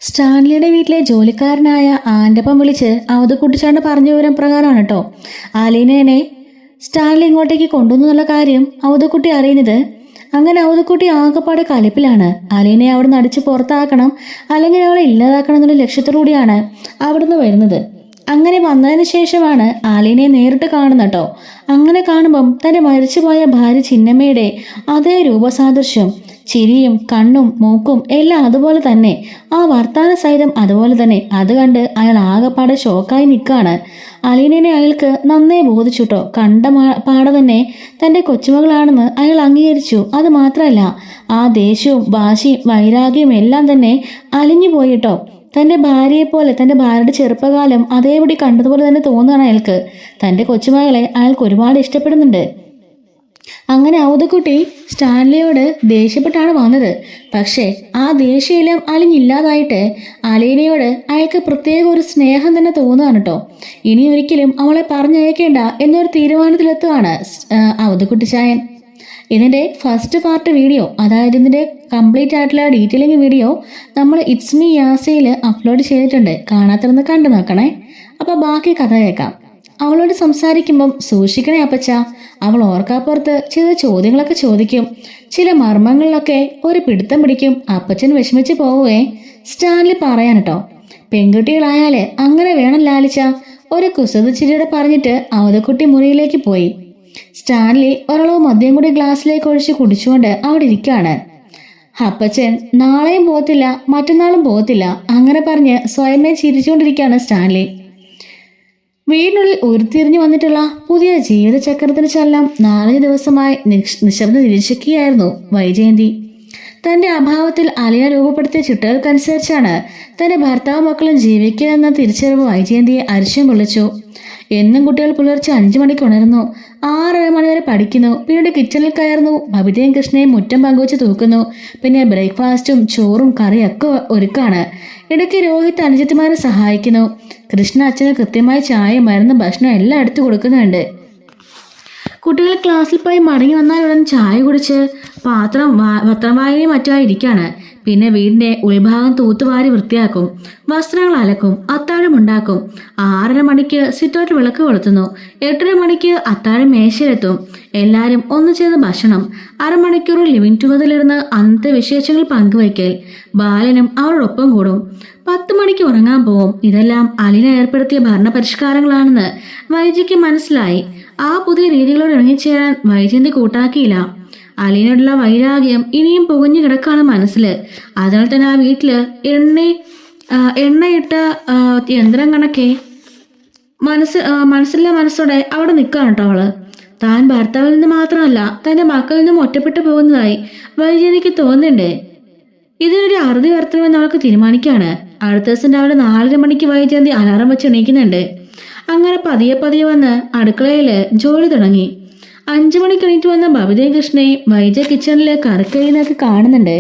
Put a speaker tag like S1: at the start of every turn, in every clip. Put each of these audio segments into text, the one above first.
S1: സ്റ്റാൻലിയുടെ വീട്ടിലെ ജോലിക്കാരനായ ആൻ്റപ്പം വിളിച്ച് അവധക്കുട്ടിച്ചാണ്ട് പറഞ്ഞ വിവരം പ്രകാരമാണ് കേട്ടോ ആലീനേനെ സ്റ്റാൻലി ഇങ്ങോട്ടേക്ക് കൊണ്ടുവന്നുള്ള കാര്യം അവധക്കുട്ടി അറിയുന്നത്. അങ്ങനെ അവധക്കുട്ടി ആകെപ്പാടെ കലിപ്പിലാണ്. അലീനയെ അവിടെ നിന്ന് അടിച്ച് പുറത്താക്കണം, അല്ലെങ്കിൽ അവളെ ഇല്ലാതാക്കണം എന്നുള്ള ലക്ഷ്യത്തോടുകൂടിയാണ് അവിടുന്ന് വരുന്നത്. അങ്ങനെ വന്നതിന് ശേഷമാണ് ആലീനയെ നേരിട്ട് കാണുന്നത് കേട്ടോ. അങ്ങനെ കാണുമ്പം തൻ്റെ മരിച്ചുപോയ ഭാര്യ ചിന്നമ്മയുടെ അതേ രൂപസാദൃശ്യം, ചിരിയും കണ്ണും മൂക്കും എല്ലാം അതുപോലെ തന്നെ, ആ വർത്താന സഹിതം അതുപോലെ തന്നെ. അത് കണ്ട് അയാൾ ആകെപ്പാടെ ഷോക്കായി നിൽക്കുകയാണ്. അലീനനെ അയാൾക്ക് നന്നേ ബോധിച്ചുട്ടോ. കണ്ട പാടെ തന്നെ തൻ്റെ കൊച്ചുമകളാണെന്ന് അയാൾ അംഗീകരിച്ചു. അത് മാത്രമല്ല, ആ ദേഷ്യവും വാശിയും വൈരാഗ്യവും എല്ലാം തന്നെ അലിഞ്ഞു പോയിട്ടോ. തൻ്റെ ഭാര്യയെപ്പോലെ, തൻ്റെ ഭാര്യയുടെ ചെറുപ്പകാലം അതേപടി കണ്ടതുപോലെ തന്നെ തോന്നുകയാണ് അയാൾക്ക്. തൻ്റെ കൊച്ചുമകളെ അയാൾക്ക് ഒരുപാട് ഇഷ്ടപ്പെടുന്നുണ്ട്. അങ്ങനെ അവധക്കുട്ടി സ്റ്റാൻലിയോട് ദേഷ്യപ്പെട്ടാണ് വന്നത്. പക്ഷേ ആ ദേഷ്യമെല്ലാം അലിഞ്ഞില്ലാതായിട്ട് അലീനയോട് അയാൾക്ക് പ്രത്യേക ഒരു സ്നേഹം തന്നെ തോന്നുകയാണ് കേട്ടോ. ഇനി ഒരിക്കലും അവളെ പറഞ്ഞയക്കേണ്ട എന്നൊരു തീരുമാനത്തിലെത്തുകയാണ് അവധക്കുട്ടി ചായൻ. ഇതിൻ്റെ ഫസ്റ്റ് പാർട്ട് വീഡിയോ, അതായത് ഇതിൻ്റെ കംപ്ലീറ്റ് ആയിട്ടുള്ള ഡീറ്റെയിലിംഗ് വീഡിയോ നമ്മൾ ഇറ്റ്സ് മീ യാസയിൽ അപ്ലോഡ് ചെയ്തിട്ടുണ്ട്. കാണാത്തിരുന്ന് കണ്ടു നോക്കണേ. അപ്പോൾ ബാക്കി കഥ കേൾക്കാം. അവളോട് സംസാരിക്കുമ്പം സൂക്ഷിക്കണേ അപ്പച്ച. അവൾ ഓർക്കാപ്പുറത്ത് ചില ചോദ്യങ്ങളൊക്കെ ചോദിക്കും. ചില മർമ്മങ്ങളിലൊക്കെ ഒരു പിടുത്തം പിടിക്കും. അപ്പച്ചൻ വിഷമിച്ച് പോവേ സ്റ്റാൻലി പറയാൻ കേട്ടോ. പെൺകുട്ടികളായാലേ അങ്ങനെ വേണം ലാലിച്ച, ഒരു കുസൃതിച്ചിരിയോടെ പറഞ്ഞിട്ട് അവധക്കുട്ടി മുറിയിലേക്ക് പോയി. സ്റ്റാൻലി ഒരളവ് മദ്യം കൂടി ഗ്ലാസ്സിലേക്ക് ഒഴിച്ച് കുടിച്ചുകൊണ്ട് അവിടെ ഇരിക്കുകയാണ്. അപ്പച്ചൻ നാളെയും പോകത്തില്ല, മറ്റന്നാളും പോകത്തില്ല, അങ്ങനെ പറഞ്ഞ് സ്വയമേ ചിരിച്ചുകൊണ്ടിരിക്കുകയാണ് സ്റ്റാൻലി. വീടിനുള്ളിൽ ഉരുത്തിരിഞ്ഞു വന്നിട്ടുള്ള പുതിയ ജീവിതചക്രത്തിന് ചലനം 4 ദിവസമായി നിശബ്ദ നിരീക്ഷിക്കുകയായിരുന്നു വൈജയന്തി. തന്റെ അഭാവത്തിൽ അലീന രൂപപ്പെടുത്തിയ ചിട്ടകൾക്കനുസരിച്ചാണ് തന്റെ ഭർത്താവും മക്കളും ജീവിക്കുക എന്ന തിരിച്ചറിവ് വൈജയന്തിയെ അരിശം കൊള്ളിച്ചു. എന്നും കുട്ടികൾ പുലർച്ചെ 5 മണിക്ക് ഉണരുന്നു, 6:30 മണി വരെ പഠിക്കുന്നു, പിന്നീട് കിച്ചണിൽ കയറുന്നു, ബബിതയും കൃഷ്ണയും മുറ്റം പങ്കുവച്ച് തൂക്കുന്നു, പിന്നെ ബ്രേക്ക്ഫാസ്റ്റും ചോറും കറിയൊക്കെ ഒരുക്കാണ്. ഇടയ്ക്ക് രോഹിത് അനുജത്തിമാരെ സഹായിക്കുന്നു. കൃഷ്ണ അച്ഛന് കൃത്യമായി ചായ, മരുന്ന്, ഭക്ഷണം എല്ലാം എടുത്തു കൊടുക്കുന്നുണ്ട്. കുട്ടികൾ ക്ലാസ്സിൽ പോയി മടങ്ങി വന്നാലുടൻ ചായ കുടിച്ച് പത്രം വായനയും മറ്റുമായി ഇരിക്കുകയാണ്. പിന്നെ വീടിന്റെ ഉൾഭാഗം തൂത്തുവാരി വൃത്തിയാക്കും, വസ്ത്രങ്ങൾ അലക്കും, അത്താഴം ഉണ്ടാക്കും. 6:30 മണിക്ക് സിറ്റൗട്ടിൽ വിളക്ക് കൊളുത്തുന്നു. 8:30 മണിക്ക് അത്താഴം മേശയിലെത്തും. എല്ലാവരും ഒന്നു ചേർന്ന് ഭക്ഷണം. അരമണിക്കൂർ ലിവിംഗ് ടുഗദറിലിരുന്ന് അന്നത്തെ വിശേഷങ്ങൾ പങ്കുവയ്ക്കൽ. ബാലനും അവരോടൊപ്പം കൂടും. 10 മണിക്ക് ഉറങ്ങാൻ പോവും. ഇതെല്ലാം അലീന ഏർപ്പെടുത്തിയ ഭരണപരിഷ്കാരങ്ങളാണെന്ന് വൈജിക്ക് മനസ്സിലായി. ആ പുതിയ രീതികളോട് ഇണങ്ങിച്ചേരാൻ വൈജയന്തി കൂട്ടാക്കിയില്ല. അലീനോടുള്ള വൈരാഗ്യം ഇനിയും പുകഞ്ഞു കിടക്കാണ് മനസ്സിൽ. അതിനാൽ തന്നെ ആ വീട്ടില് എണ്ണയിട്ട യന്ത്രം കണക്കെ മനസ്സോടെ അവിടെ നിൽക്കുകയാണ് കേട്ടോ അവള്. താൻ ഭർത്താവിൽ നിന്ന് മാത്രമല്ല തന്റെ മക്കളിൽ നിന്നും ഒറ്റപ്പെട്ടു പോകുന്നതായി വൈജയന്തിക്ക് തോന്നുന്നുണ്ട്. ഇതിനൊരു അറുതി വരുത്തണമെന്ന് അവൾക്ക് തീരുമാനിക്കുകയാണ്. അടുത്ത ദിവസം രാവിലെ 4:30 മണിക്ക് വൈജയന്തി അലാറം വെച്ച് എണീക്കുന്നുണ്ട്. അങ്ങനെ പതിയെ പതിയെ വന്ന് അടുക്കളയില് ജോലി തുടങ്ങി. 5 മണിക്ക് എണീറ്റ് വന്ന ബബിതയും കൃഷ്ണയും വൈജ കിച്ചണില് കറിക്കഴിയുന്നൊക്കെ കാണുന്നുണ്ട്.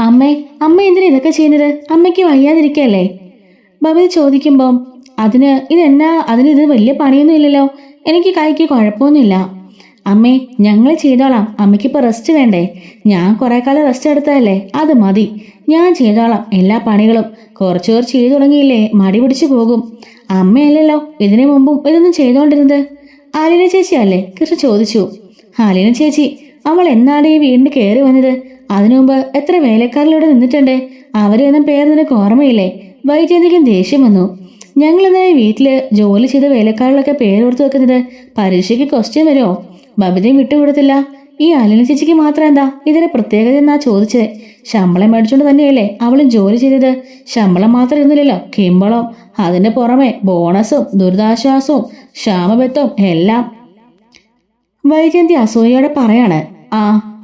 S1: അമ്മ എന്തിനാ ഇതൊക്കെ ചെയ്യുന്നത്? അമ്മയ്ക്ക് വയ്യാതിരിക്കല്ലേ? ബബിത ചോദിക്കുമ്പം അതിന് ഇത് വലിയ പണിയൊന്നും ഇല്ലല്ലോ, എനിക്ക് കൈക്ക് കുഴപ്പമൊന്നുമില്ല. അമ്മേ, ഞങ്ങൾ ചെയ്തോളാം, അമ്മയ്ക്കിപ്പോൾ റെസ്റ്റ് വേണ്ടേ? ഞാൻ കുറെ കാലം റെസ്റ്റ് എടുത്തതല്ലേ, അത് മതി, ഞാൻ ചെയ്തോളാം എല്ലാ പണികളും. കുറച്ചു ചെയ്തു തുടങ്ങിയില്ലേ മടി പിടിച്ചു പോകും. അമ്മയല്ലല്ലോ ഇതിനു മുമ്പും ഇതൊന്നും ചെയ്തോണ്ടിരുന്നത്. ആലീന ചേച്ചി അല്ലേ? കൃഷ്ണ ചോദിച്ചു. ആലീന ചേച്ചി, അവൾ എന്നാണ് ഈ വീടിന് കയറി വന്നത്? അതിനു മുമ്പ് എത്ര വേലക്കാരിലൂടെ നിന്നിട്ടുണ്ട്. അവരെയൊന്നും പേര് നിനക്ക് ഓർമ്മയില്ലേ? വൈജയന്തിക്കും ദേഷ്യം വന്നു. ഞങ്ങൾ എന്നാൽ വീട്ടില് ജോലി ചെയ്ത വേലക്കാരിലൊക്കെ പേര് കൊടുത്തു വെക്കുന്നത്? പരീക്ഷയ്ക്ക് ക്വസ്റ്റ്യൻ വരുമോ? ബബിതയും വിട്ടുകൊടുത്തില്ല. ഈ അലീന ചേച്ചിക്ക് മാത്രം എന്താ ഇതിന്റെ പ്രത്യേകത എന്നാ ചോദിച്ചത്? ശമ്പളം മേടിച്ചുകൊണ്ട് തന്നെയല്ലേ അവളും ജോലി ചെയ്തത്? ശമ്പളം മാത്രം ഇരുന്നില്ലല്ലോ, കിമ്പളം, അതിന്റെ പുറമെ ബോണസും ദുരിതാശ്വാസവും ക്ഷാമബത്തവും എല്ലാം. വൈജയന്തി അസൂയയോടെ പറയാണ്.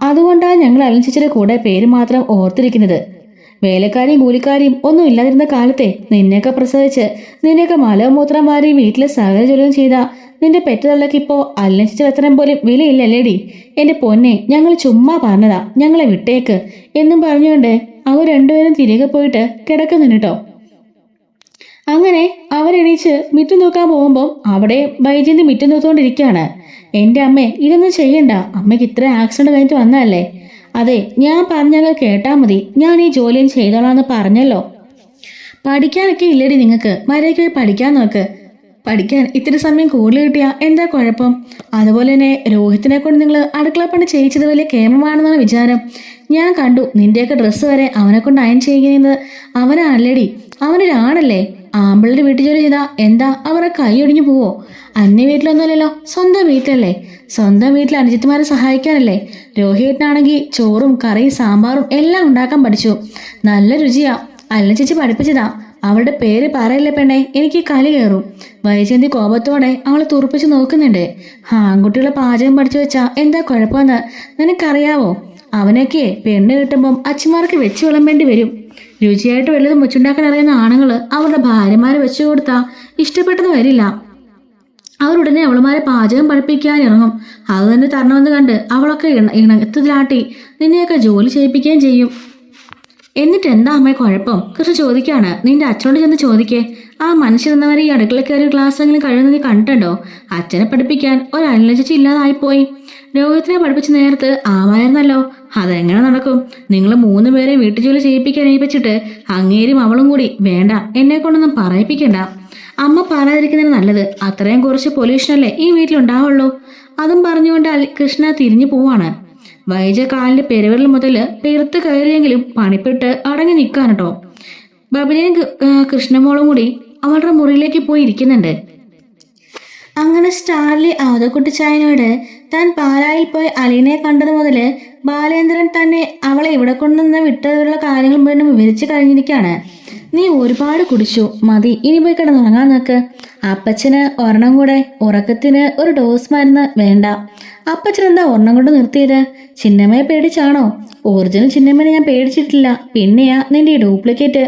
S1: അതുകൊണ്ടാണ് ഞങ്ങൾ അലീന ചേച്ചിയുടെ കൂടെ പേര് മാത്രം ഓർത്തിരിക്കുന്നത്. വേലക്കാരിയും കൂലിക്കാരിയും ഒന്നും ഇല്ലാതിരുന്ന കാലത്തെ നിന്നെയൊക്കെ പ്രസവിച്ച് നിന്നെയൊക്കെ മലമൂത്രം വാരി വീട്ടിലെ സകല ജോലിയും ചെയ്ത നിന്റെ പെറ്റതള്ളക്ക് ഇപ്പോ അലീന ചേച്ചി എത്രയും പോലും വിലയില്ലല്ലേടി? എന്റെ പൊന്നെ, ഞങ്ങൾ ചുമ്മാ പറഞ്ഞതാ, ഞങ്ങളെ വിട്ടേക്ക് എന്നും പറഞ്ഞുകൊണ്ട് അവർ രണ്ടുപേരും തിരികെ പോയിട്ട് കിടക്കുന്നുണ്ട് കേട്ടോ. അങ്ങനെ അവരെണീച്ച് മിറ്റം നോക്കാൻ പോകുമ്പോൾ അവിടെ വൈജയന്തി മിറ്റം നോക്കിക്കൊണ്ടിരിക്കുകയാണ്. എന്റെ അമ്മേ, ഇതൊന്നും ചെയ്യണ്ട, അമ്മയ്ക്ക് ഇത്ര ആക്സിഡന്റ് കഴിഞ്ഞിട്ട് വന്നതല്ലേ, അതെ, ഞാൻ പറഞ്ഞങ്ങ് കേട്ടാ മതി. ഞാൻ ഈ ജോലിയും ചെയ്തോളാന്ന് പറഞ്ഞല്ലോ. പഠിക്കാനൊക്കെ ഇല്ലടി നിങ്ങൾക്ക്. മര്യാദയ്ക്ക് പോയി പഠിക്കാൻ നോക്ക്. പഠിക്കാൻ ഇത്തിരി സമയം കൂടുതൽ കിട്ടിയാ എന്താ കുഴപ്പം? അതുപോലെ തന്നെ രോഹിത്തിനെ കൊണ്ട് നിങ്ങൾ അടുക്കള പണി ചെയ്യിച്ചത് വലിയ കേമമാണെന്നാണ് വിചാരം. ഞാൻ കണ്ടു നിന്റെയൊക്കെ ഡ്രസ്സ് വരെ അവനെ കൊണ്ട് അയൺ ചെയ്യുന്നത്. അവനാണല്ലേടി, അവനൊരാണല്ലേ. ആമ്പിള്ളേര് വീട്ടു ജോലി ചെയ്താ എന്താ അവരെ കൈ ഒടിഞ്ഞു പോവോ? അന്യ വീട്ടിലൊന്നുമല്ലല്ലോ, സ്വന്തം വീട്ടിലല്ലേ. സ്വന്തം വീട്ടിൽ അനുജിത്തുമാരെ സഹായിക്കാനല്ലേ. രോഹിത്തിനാണെങ്കിൽ ചോറും കറിയും സാമ്പാറും എല്ലാം ഉണ്ടാക്കാൻ പഠിച്ചു. നല്ല രുചിയാ. അല്ല ചേച്ചി പഠിപ്പിച്ചതാ. അവളുടെ പേര് പറയല്ലേ പെണ്ണെ, എനിക്ക് കലി കയറും. വൈജയന്തി കോപത്തോടെ അവളെ തുറപ്പിച്ച് നോക്കുന്നുണ്ട്. ആൺകുട്ടികളെ പാചകം പഠിച്ചു വെച്ചാ എന്താ കുഴപ്പമെന്ന് നിനക്കറിയാവോ? അവനൊക്കെ പെണ്ണ് കിട്ടുമ്പം അച്ഛന്മാർക്ക് വെച്ച് വിളമ്പേണ്ടി വരും. രുചിയായിട്ട് വല്ലതും വെച്ചുണ്ടാക്കാൻ അറിയുന്ന ആണുങ്ങൾ അവരുടെ ഭാര്യമാരെ വെച്ചു കൊടുത്താ ഇഷ്ടപ്പെട്ടെന്ന് വരില്ല. അവരുടനെ അവളുമാരെ പാചകം പഠിപ്പിക്കാൻ ഇറങ്ങും. അത് തന്നെ തരണമെന്ന് കണ്ട് അവളൊക്കെ ഇണക്കത്തിലാട്ടി നിന്നെയൊക്കെ ജോലി ചെയ്യിപ്പിക്കുകയും ചെയ്യും. എന്നിട്ട് എന്താ അമ്മയെ കുഴപ്പം? കൃഷി ചോദിക്കാണ്. നിന്റെ അച്ഛനോട് ചെന്ന് ചോദിക്കേ. ആ മനുഷ്യൻ എന്നവരെ ഈ അടുക്കള കയറി ക്ലാസ്സെങ്കിലും കഴിയുന്നത് നീ കണ്ടിട്ടുണ്ടോ? അച്ഛനെ പഠിപ്പിക്കാൻ ഒരനുലചിച്ച് ഇല്ലാതായിപ്പോയി. രോഹിത്തിനെ പഠിപ്പിച്ച നേരത്ത് ആവായിരുന്നല്ലോ. അതെങ്ങനെ നടക്കും? നിങ്ങൾ 3 പേരെ വീട്ടുജോലി ചെയ്യിപ്പിക്കാൻ ഏൽപ്പിച്ചിട്ട് അങ്ങേരും അവളും കൂടി വേണ്ട എന്നെ കൊണ്ടൊന്നും പറയിപ്പിക്കണ്ട. അമ്മ പറയാതിരിക്കുന്നതിന് നല്ലത്. അത്രയും കുറച്ച് പൊല്യൂഷനല്ലേ ഈ വീട്ടിലുണ്ടാവുള്ളൂ. അതും പറഞ്ഞുകൊണ്ട് കൃഷ്ണ തിരിഞ്ഞു പോവാണ്. വൈജ കാലിന്റെ പെരുവിരൽ മുതൽ പെരുത്ത് കയറിയെങ്കിലും പണിപ്പെട്ട് അടങ്ങി നിൽക്കാനട്ടോ. ബബിനെയും കൃഷ്ണമോളും കൂടി അവളുടെ മുറിയിലേക്ക് പോയി ഇരിക്കുന്നുണ്ട്. അങ്ങനെ സ്റ്റാർലി അവതക്കുട്ടിച്ചായനോട് താൻ പാലായിൽ പോയി അലീനയെ കണ്ടത് മുതൽ ബാലേന്ദ്രൻ തന്നെ അവളെ ഇവിടെ കൊണ്ടുവന്ന് വിട്ടതുള്ള കാര്യങ്ങൾ മുഴുവൻ വിവരിച്ചു കഴിഞ്ഞിരിക്കുകയാണ്. നീ ഒരുപാട് കുടിച്ചു, മതി, ഇനി പോയി കിടന്നുറങ്ങാൻ നോക്ക്. അപ്പച്ചന് ഒരെണ്ണം കൂടെ. ഉറക്കത്തിന് ഒരു ഡോസ് മരുന്ന് വേണ്ട. അപ്പച്ചൻ എന്താ ഒരെണ്ണം കൊണ്ട് നിർത്തിയത്? ചിന്നമ്മയെ പേടിച്ചാണോ? ഒറിജിനൽ ചിന്നമ്മനെ ഞാൻ പേടിച്ചിട്ടില്ല, പിന്നെയാ നിന്റെ ഈ ഡ്യൂപ്ലിക്കേറ്റ്.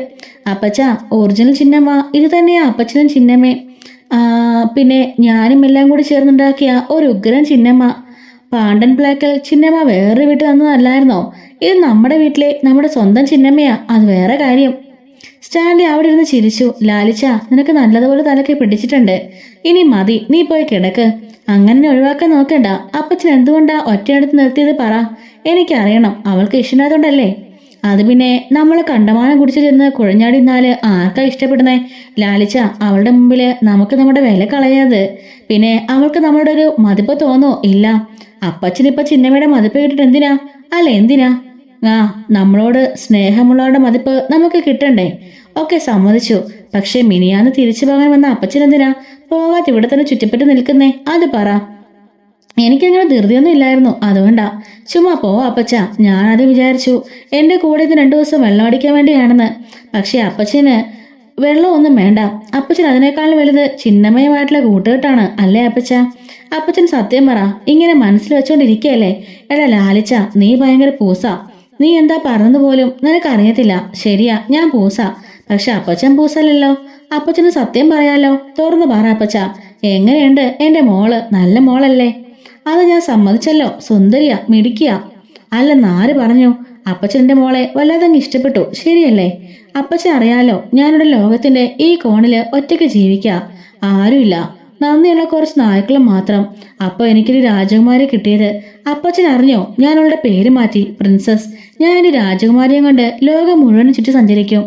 S1: അപ്പച്ച, ഒറിജിനൽ ചിന്നമ്മ ഇത് തന്നെയാ അപ്പച്ചനും ചിന്നമ്മേ. പിന്നെ ഞാനും എല്ലാം കൂടി ചേർന്നുണ്ടാക്കിയ ഒരു ഉഗ്രൻ ചിന്നമ്മ. പാണ്ടൻ ബ്ലാക്കൽ ചിന്നമ്മ വേറൊരു വീട്ടിൽ തന്നതല്ലായിരുന്നോ? ഇത് നമ്മുടെ വീട്ടിലെ നമ്മുടെ സ്വന്തം ചിന്നമ്മയാ, അത് വേറെ കാര്യം. സ്റ്റാൻലി അവിടെ ഇരുന്ന് ചിരിച്ചു. ലാലിച്ച, നിനക്ക് നല്ലതുപോലെ തലക്ക് പിടിച്ചിട്ടുണ്ട്. ഇനി മതി, നീ പോയി കിടക്ക്. അങ്ങനെ ഒഴിവാക്കാൻ നോക്കണ്ട. അപ്പച്ചൻ എന്തുകൊണ്ടാ ഒറ്റയെടുത്ത് നിർത്തിയത് പറ. എനിക്കറിയണം. അവൾക്ക് ഇഷ്ടമായതുകൊണ്ടല്ലേ? അത് പിന്നെ നമ്മൾ കണ്ടമാനം കുടിച്ചു ചെന്ന് കുഴഞ്ഞാടിന്നാല് ആർക്കാ ഇഷ്ടപ്പെടുന്നേ? ലാലിച്ച, അവളുടെ മുമ്പില് നമുക്ക് നമ്മുടെ വില കളയാത്. പിന്നെ അവൾക്ക് നമ്മളുടെ ഒരു മതിപ്പ് തോന്നോ? ഇല്ല. അപ്പച്ചനിപ്പ ചിന്നമ്മയുടെ മതിപ്പ് കിട്ടിട്ട് എന്തിനാ? അല്ല എന്തിനാ? നമ്മളോട് സ്നേഹമുള്ളവരുടെ മതിപ്പ് നമുക്ക് കിട്ടണ്ടേ? ഒക്കെ സമ്മതിച്ചു. പക്ഷെ മിനിയാന്ന് തിരിച്ചു പോകാൻ വന്ന അപ്പച്ചനെന്തിനാ പോകാത്ത ഇവിടെ തന്നെ ചുറ്റിപ്പറ്റി നിൽക്കുന്നേ? അത് പറ. എനിക്കങ്ങനെ ധൃതിയൊന്നും ഇല്ലായിരുന്നു, അതുകൊണ്ടാ. ചുമ്മാ പോവാ അപ്പച്ച. ഞാനത് വിചാരിച്ചു എന്റെ കൂടെ ഇത് 2 ദിവസം വെള്ളം അടിക്കാൻ വേണ്ടിയാണെന്ന്. പക്ഷെ അപ്പച്ചന് വെള്ളമൊന്നും വേണ്ട. അപ്പച്ചൻ അതിനേക്കാളും വലുത് ചിന്നമ്മയുമായിട്ടുള്ള കൂട്ടുകെട്ടാണ് അല്ലേ അപ്പച്ച? അപ്പച്ചൻ സത്യം പറ. ഇങ്ങനെ മനസ്സിൽ വെച്ചോണ്ടിരിക്കുകയല്ലേ? എടാ ലാലിച്ച, നീ ഭയങ്കര പൂസ. നീ എന്താ പറഞ്ഞത് പോലും നിനക്കറിയത്തില്ല. ശരിയാ, ഞാൻ പൂസ. പക്ഷെ അപ്പച്ചൻ പൂസല്ലല്ലോ. അപ്പച്ചന് സത്യം പറയാലോ. തുറന്നു പറ അപ്പച്ച, എങ്ങനെയുണ്ട് എന്റെ മോള്? നല്ല മോളല്ലേ? അത് ഞാൻ സമ്മതിച്ചല്ലോ. സുന്ദരിയാ, മിടിക്കിയ. അല്ലെന്ന് ആര് പറഞ്ഞു? അപ്പച്ചൻ്റെ മോളെ വല്ലാതങ്ങ് ഇഷ്ടപ്പെട്ടു, ശരിയല്ലേ? അപ്പച്ചൻ അറിയാലോ, ഞാനിവിടെ ലോകത്തിന്റെ ഈ കോണില് ഒറ്റയ്ക്ക് ജീവിക്കുക. ആരുമില്ല, നന്ദിയുള്ള കുറച്ച് നായ്ക്കളും മാത്രം. അപ്പൊ എനിക്കൊരു രാജകുമാരി കിട്ടിയത് അപ്പച്ചൻ അറിഞ്ഞോ? ഞാൻ അവളുടെ പേര് മാറ്റി പ്രിൻസസ്. ഞാൻ എന്റെ രാജകുമാരിയെ കൊണ്ട് ലോകം മുഴുവൻ ചുറ്റി സഞ്ചരിക്കും.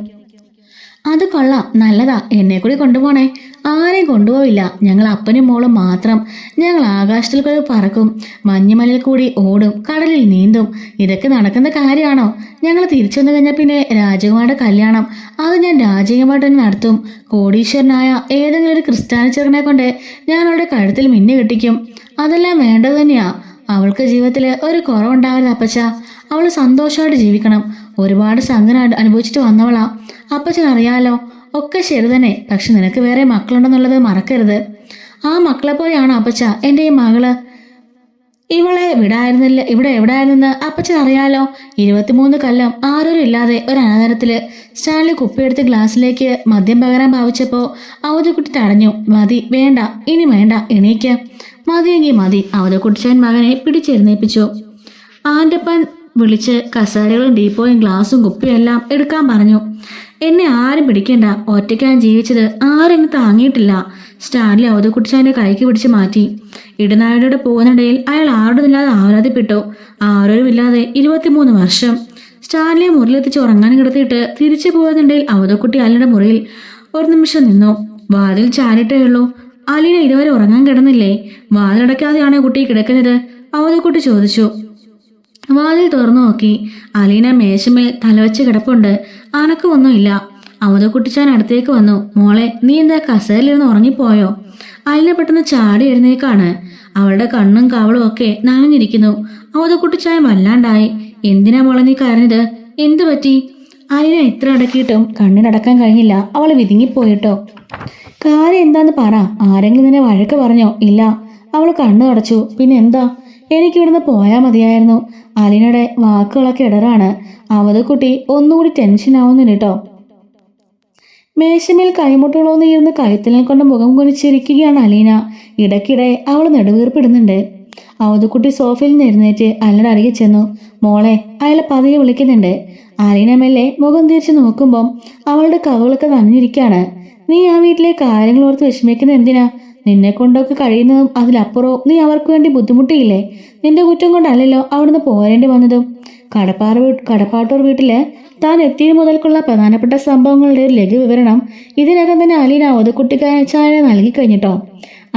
S1: അത് കൊള്ളാം, നല്ലതാ. എന്നെ കൂടി കൊണ്ടുപോണേ. ആരെയും കൊണ്ടുപോവില്ല. ഞങ്ങൾ അപ്പനും മോളും മാത്രം. ഞങ്ങൾ ആകാശത്തിൽ കൂടി പറക്കും, മഞ്ഞുമലയിൽ കൂടി ഓടും, കടലിൽ നീന്തും. ഇതൊക്കെ നടക്കുന്ന കാര്യമാണോ? ഞങ്ങൾ തിരിച്ചു വന്നു കഴിഞ്ഞാൽ പിന്നെ രാജകുമാരുടെ കല്യാണം അത് ഞാൻ രാജകീയമായിട്ട് തന്നെ നടത്തും. കോടീശ്വരനായ ഏതെങ്കിലും ഒരു ക്രിസ്ത്യാനി ചെറുക്കനെ കൊണ്ട് ഞാൻ അവളുടെ കഴുത്തിൽ മിന്നു കെട്ടിക്കും. അതെല്ലാം വേണ്ടത് തന്നെയാ. അവൾക്ക് ജീവിതത്തിൽ ഒരു കുറവുണ്ടാവരുത് അപ്പച്ച. അവൾ സന്തോഷമായിട്ട് ജീവിക്കണം. ഒരുപാട് സങ്കടം അനുഭവിച്ചിട്ട് വന്നവളാ. അപ്പച്ചൻ അറിയാലോ. ഒക്കെ ശരി തന്നെ. പക്ഷെ നിനക്ക് വേറെ മക്കളുണ്ടെന്നുള്ളത് മറക്കരുത്. ആ മക്കളെ പോലെയാണോ അപ്പച്ച എൻ്റെ ഈ മകള്? ഇവളെ ഇവിടെ എവിടായിരുന്നെന്ന് അപ്പച്ചൻ അറിയാലോ. 23 കൊല്ലം ആരോരും ഇല്ലാതെ ഒരു അനാഥാരത്തില്. സ്റ്റാൻലി കുപ്പിയെടുത്ത് ഗ്ലാസ്സിലേക്ക് മദ്യം പകരാൻ ഭാവിച്ചപ്പോ അവതക്കുട്ടി തടഞ്ഞു. മതി, വേണ്ട, ഇനി വേണ്ട, എണീക്ക്. മതിയെങ്കിൽ മതി. അവതക്കുട്ടിച്ചൻ മകനെ പിടിച്ചെഴുന്നേൽപ്പിച്ചു. ആൻ്റപ്പൻ വിളിച്ച് കസേരകളും ഡീപ്പോയും ഗ്ലാസും കുപ്പിയും എല്ലാം എടുക്കാൻ പറഞ്ഞു. എന്നെ ആരും പിടിക്കണ്ട, ഒറ്റയ്ക്കാൻ ജീവിച്ചത് ആരും എന്നെ താങ്ങിയിട്ടില്ല. സ്റ്റാൻലി അവതക്കുട്ടിച്ചാൻ്റെ കൈക്ക് പിടിച്ച് മാറ്റി. ഇടനാഴിയുടെ പോകുന്നിടയിൽ അയാൾ ആരോടുമില്ലാതെ ആവലാതിപ്പെട്ടു. ആരോരുമില്ലാതെ 23 വർഷം. സ്റ്റാൻലിയെ മുറിയിലെത്തിച്ച് ഉറങ്ങാൻ കിടത്തിയിട്ട് തിരിച്ചു പോകുന്നിടയിൽ അവതക്കുട്ടി അലിയുടെ മുറിയിൽ ഒരു നിമിഷം നിന്നു. വാതിൽ ചാരിട്ടേ ഉള്ളൂ. അലീന ഇതുവരെ ഉറങ്ങാൻ കിടന്നില്ലേ? വാതിലടയ്ക്കാതെയാണോ കുട്ടി കിടക്കുന്നത്? അവതക്കുട്ടി ചോദിച്ചു. വാതിൽ തുറന്നു നോക്കി. അലീന മേശമേൽ തലവെച്ച് കിടപ്പുണ്ട്. അനക്കമൊന്നുമില്ല. അവതക്കുട്ടിച്ചാൻ അടുത്തേക്ക് വന്നു. മോളെ, നീ എന്താ കസേരയിലിരുന്ന് ഉറങ്ങിപ്പോയോ? അലീന പെട്ടെന്ന് ചാടി എഴുന്നേക്കാണ്. അവളുടെ കണ്ണും കവളും ഒക്കെ നനഞ്ഞിരിക്കുന്നു. അവതക്കുട്ടിച്ചാൻ വല്ലാണ്ടായി. എന്തിനാ മോളെ നീ കരഞ്ഞത്? എന്തു പറ്റി? അലീന എത്ര അടക്കിയിട്ടും കണ്ണിനടക്കാൻ കഴിഞ്ഞില്ല. അവൾ വിതുങ്ങിപ്പോയിട്ടോ. കാര്യം എന്താന്ന് പറ. ആരെങ്കിലും നിന്നെ വഴക്ക് പറഞ്ഞോ? ഇല്ല. അവൾ കണ്ണു അടച്ചു. പിന്നെ എന്താ? എനിക്കിവിടുന്ന് പോയാൽ മതിയായിരുന്നു. അലീനയുടെ വാക്കുകളൊക്കെ ഇടറാണ്. അവതക്കുട്ടി ഒന്നുകൂടി ടെൻഷൻ ആവുന്നില്ല കേട്ടോ. മേശമേൽ കൈമുട്ടുകളൊന്നും ഇരുന്ന് കഴുത്തിനെ കൊണ്ട് മുഖം കുനിച്ചിരിക്കുകയാണ് അലീന. ഇടയ്ക്കിടെ അവൾ നെടുവീർപ്പിടുന്നുണ്ട്. അവതക്കുട്ടി സോഫയിൽ നിന്ന് എഴുന്നേറ്റ് അലീനയുടെ അരികെ ചെന്നു. മോളെ, അയാളെ പതിയെ വിളിക്കുന്നുണ്ട്. അലീന മെല്ലെ മുഖം തിരിച്ച് നോക്കുമ്പം അവളുടെ കവകളൊക്കെ നനഞ്ഞിരിക്കുകയാണ്. നീ ആ വീട്ടിലെ കാര്യങ്ങൾ ഓർത്ത് വിഷമിക്കുന്നത് എന്തിനാ? നിന്നെ കൊണ്ടൊക്കെ കഴിയുന്നതും അതിലപ്പുറവും നീ അവർക്ക് വേണ്ടി ബുദ്ധിമുട്ടിയില്ലേ? നിന്റെ കുറ്റം കൊണ്ടല്ലല്ലോ അവിടുന്ന് പോരേണ്ടി വന്നതും. കടപ്പാട്ടൂർ വീട്ടില് താൻ എത്തിയത് മുതൽക്കുള്ള പ്രധാനപ്പെട്ട സംഭവങ്ങളുടെ ഒരു ലഘു വിവരണം ഇതിനകം തന്നെ അലീന അവതക്കുട്ടിക്കാരെ നൽകി കഴിഞ്ഞിട്ടോ.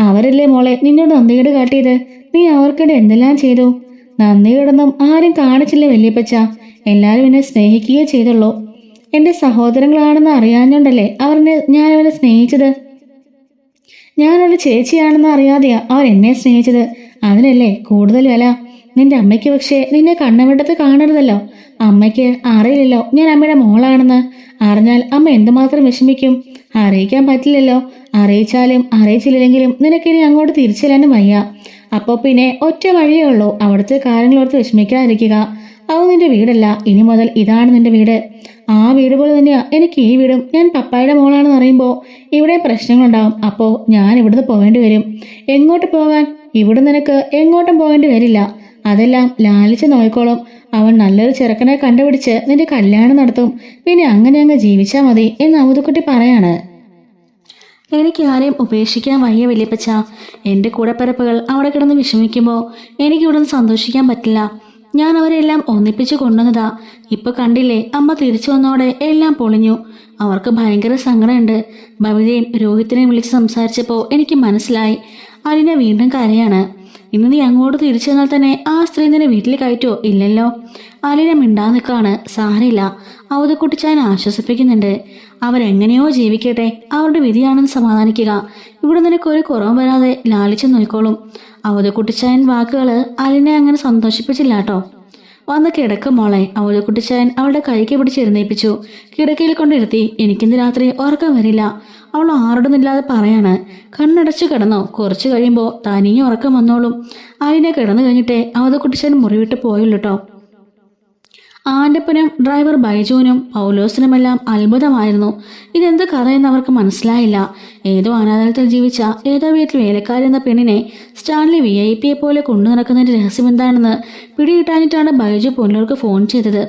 S1: അവരല്ലേ മോളെ നിന്നോട് നന്ദികേട് കാട്ടിയത്? നീ അവർക്കിടെ എന്തെല്ലാം ചെയ്തു? നന്ദികേടൊന്നും ആരും കാണിച്ചില്ലേ വല്യപ്പച്ച. എല്ലാവരും എന്നെ സ്നേഹിക്കുകയേ ചെയ്തുള്ളൂ. എൻ്റെ സഹോദരങ്ങളാണെന്ന് അറിയാഞ്ഞോണ്ടല്ലേ ഞാൻ അവരെ സ്നേഹിച്ചത്. ഞാനൊരു ചേച്ചിയാണെന്ന് അറിയാതെയാ അവർ എന്നെ സ്നേഹിച്ചത്. അതിനല്ലേ കൂടുതൽ വില. നിന്റെ അമ്മയ്ക്ക് പക്ഷേ നിന്നെ കണ്ണവിടത്ത് കാണരുതല്ലോ. അമ്മയ്ക്ക് അറിയില്ലല്ലോ ഞാൻ അമ്മയുടെ മോളാണെന്ന്. അറിഞ്ഞാൽ അമ്മ എന്തുമാത്രം വിഷമിക്കും. അറിയിക്കാൻ പറ്റില്ലല്ലോ. അറിയിച്ചാലും അറിയിച്ചില്ലെങ്കിലും നിനക്കിനി അങ്ങോട്ട് തിരിച്ചില്ലാനും വയ്യ. അപ്പോൾ പിന്നെ ഒറ്റ വഴിയേ ഉള്ളൂ. അവിടുത്തെ കാര്യങ്ങളോർത്ത് വിഷമിക്കാതിരിക്കുക. അത് നിന്റെ വീടല്ല. ഇനി മുതൽ ഇതാണ് നിന്റെ വീട്. ആ വീട് പോലെ തന്നെയാ എനിക്ക് ഈ വീടും. ഞാൻ പപ്പായുടെ മോളാണെന്ന് അറിയുമ്പോൾ ഇവിടെ പ്രശ്നങ്ങളുണ്ടാവും. അപ്പോൾ ഞാൻ ഇവിടുന്ന് പോകേണ്ടി വരും. എങ്ങോട്ട് പോകാൻ? ഇവിടെ നിനക്ക് എങ്ങോട്ടും പോകേണ്ടി വരില്ല. അതെല്ലാം ലാലിച്ച് നോയിക്കോളും. അവൻ നല്ലൊരു ചെറുക്കനെ കണ്ടുപിടിച്ച് നിന്റെ കല്യാണം നടത്തും. പിന്നെ അങ്ങനെ അങ്ങ് ജീവിച്ചാൽ മതി എന്ന് അവതക്കുട്ടി പറയാണ്. എനിക്ക് ആരെയും ഉപേക്ഷിക്കാൻ വയ്യ വല്യപ്പച്ച. എൻ്റെ കൂടപ്പിറപ്പുകൾ അവിടെ കിടന്ന് വിഷമിക്കുമ്പോൾ എനിക്ക് ഇവിടെ നിന്ന് സന്തോഷിക്കാൻ പറ്റില്ല. ഞാൻ അവരെല്ലാം ഒന്നിപ്പിച്ച് കൊണ്ടുവന്നതാ. ഇപ്പൊ കണ്ടില്ലേ, അമ്മ തിരിച്ചു വന്നോടെ എല്ലാം പൊളിഞ്ഞു. അവർക്ക് ഭയങ്കര സങ്കടമുണ്ട്. ഭവിതയും രോഹിത്തിനെയും വിളിച്ച് സംസാരിച്ചപ്പോൾ എനിക്ക് മനസ്സിലായി. അലീന വീണ്ടും കരയാണ്. ഇന്ന് നീ അങ്ങോട്ട് തിരിച്ചു വന്നാൽ തന്നെ ആ സ്ത്രീ നിന്നെ വീട്ടിൽ കയറ്റോ? ഇല്ലല്ലോ. അലീന മിണ്ടാതെ നിൽക്കാണ്. സാരമില്ല, അവതക്കുട്ടിച്ചാൻ ആശ്വസിപ്പിക്കുന്നുണ്ട്. അവരെങ്ങനെയോ ജീവിക്കട്ടെ, അവരുടെ വിധിയാണെന്ന് സമാധാനിക്കുക. ഇവിടെ നിനക്കൊരു കുറവും വരാതെ ലാലിച്ചു നോക്കിക്കോളും. അവതക്കുട്ടിച്ചായൻ വാക്കുകൾ അലീനെ അങ്ങനെ സന്തോഷിപ്പിച്ചില്ല കേട്ടോ. വന്ന് കിടക്കും മോളെ. അവതക്കുട്ടിച്ചായൻ അവളുടെ കൈക്ക് പിടിച്ച് എഴുന്നേൽപ്പിച്ചു. കിടക്കയിൽ കൊണ്ടിരുത്തി. എനിക്കിന്ന് രാത്രി ഉറക്കം വരില്ല. അവൾ ആരോടൊന്നില്ലാതെ പറയാണ്. കണ്ണടച്ചു കിടന്നോ. കുറച്ചു കഴിയുമ്പോൾ തനിയും ഉറക്കം വന്നോളും. അലീന കിടന്നു കഴിഞ്ഞിട്ടേ അവതക്കുട്ടിച്ചായൻ മുറിവിട്ട് പോയുള്ളൂ കേട്ടോ. ആൻ്റപ്പനും ഡ്രൈവർ ബൈജുവിനും പൗലോസിനുമെല്ലാം അത്ഭുതമായിരുന്നു. ഇതെന്ത് കഥയെന്ന് അവർക്ക് മനസ്സിലായില്ല. ഏതോ അനാഥാലയത്തിൽ ജീവിച്ച ഏതോ വീട്ടിൽ വേലക്കാരി എന്ന പെണ്ണിനെ സ്റ്റാൻലി VIP പോലെ കൊണ്ടു നടക്കുന്നതിൻ്റെ രഹസ്യം എന്താണെന്ന് പിടികിട്ടാഞ്ഞിട്ടാണ് ബൈജു പൊന്നൂർക്ക് ഫോൺ ചെയ്തത്.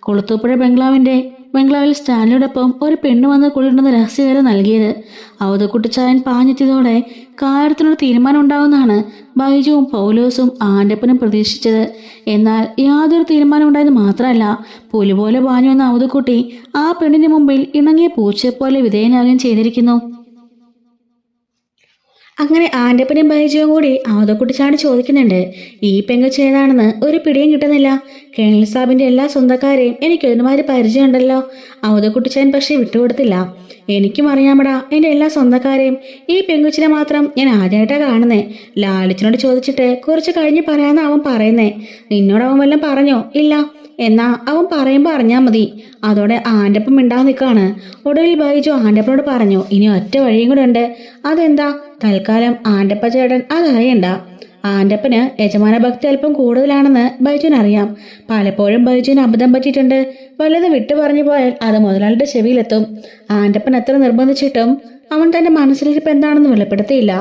S1: കൊളുത്തൂപ്പുഴ ബംഗ്ലാവിൽ സ്റ്റാൻലിയോടൊപ്പം ഒരു പെണ്ണ് വന്ന് കൂടിയിട്ടുണ്ടെന്ന് രഹസ്യവിവരം നൽകിയത്. അവതക്കുട്ടിച്ചായൻ പാഞ്ഞെത്തിയതോടെ കാര്യത്തിനൊരു തീരുമാനം ഉണ്ടാവുമെന്നാണ് ബൈജുവും പൗലോസും ആൻ്റപ്പനും പ്രതീക്ഷിച്ചത്. എന്നാൽ യാതൊരു തീരുമാനം ഉണ്ടായെന്ന് മാത്രമല്ല, പുലിപോലെ പാഞ്ഞു വന്ന അവതക്കുട്ടി ആ പെണ്ണിന് മുമ്പിൽ ഇണങ്ങിയ പൂച്ചയെപ്പോലെ വിധേയനാകുകയും ചെയ്തിരിക്കുന്നു. അങ്ങനെ ആൻ്റപ്പനും ബൈജുവും കൂടി അവതക്കുട്ടിച്ചാണ് ചോദിക്കുന്നുണ്ട്, ഈ പെങ്കൊച്ച് ഏതാണെന്ന് ഒരു പിടിയും കിട്ടുന്നില്ല. കേണൽ സാബിൻ്റെ എല്ലാ സ്വന്തക്കാരെയും എനിക്ക് ഒരുമാതിരി പരിചയമുണ്ടല്ലോ. അവതക്കുട്ടിച്ചാൻ പക്ഷേ വിട്ടുകൊടുത്തില്ല. എനിക്കും അറിയാമടാ എൻ്റെ എല്ലാ സ്വന്തക്കാരെയും. ഈ പെങ്കൊച്ചിനെ മാത്രം ഞാൻ ആദ്യമായിട്ടാണ് കാണുന്നേ. ലാലിച്ചനോട് ചോദിച്ചിട്ട് കുറച്ച് കഴിഞ്ഞ് പറയാമെന്ന് അവൻ പറയുന്നേ. നിന്നോട് അവൻ വല്ലതും പറഞ്ഞോ? ഇല്ല. എന്നാ അവൻ പറയുമ്പോൾ അറിഞ്ഞാൽ മതി. അതോടെ ആൻ്റപ്പൻ മിണ്ടാതെ നിൽക്കുകയാണ്. ഒടുവിൽ ബൈജു ആൻ്റപ്പനോട് പറഞ്ഞു, ഇനി ഒറ്റ വഴിയും കൂടെ ഉണ്ട്. അതെന്താ? തൽക്കാലം ആൻ്റപ്പ ചേട്ടൻ അതറിയണ്ട. ആൻ്റപ്പന് യജമാന ഭക്തി അല്പം കൂടുതലാണെന്ന് ബൈജുവിനറിയാം. പലപ്പോഴും ബൈജുവിന് അബദ്ധം പറ്റിയിട്ടുണ്ട്. വല്ലതും വിട്ടു പറഞ്ഞു പോയാൽ അത് മുതലാളിയുടെ ചെവിയിലെത്തും. ആൻ്റപ്പൻ എത്ര നിർബന്ധിച്ചിട്ടും അവൻ തൻ്റെ മനസ്സിലിരിപ്പ് എന്താണെന്ന് വെളിപ്പെടുത്തിയില്ല.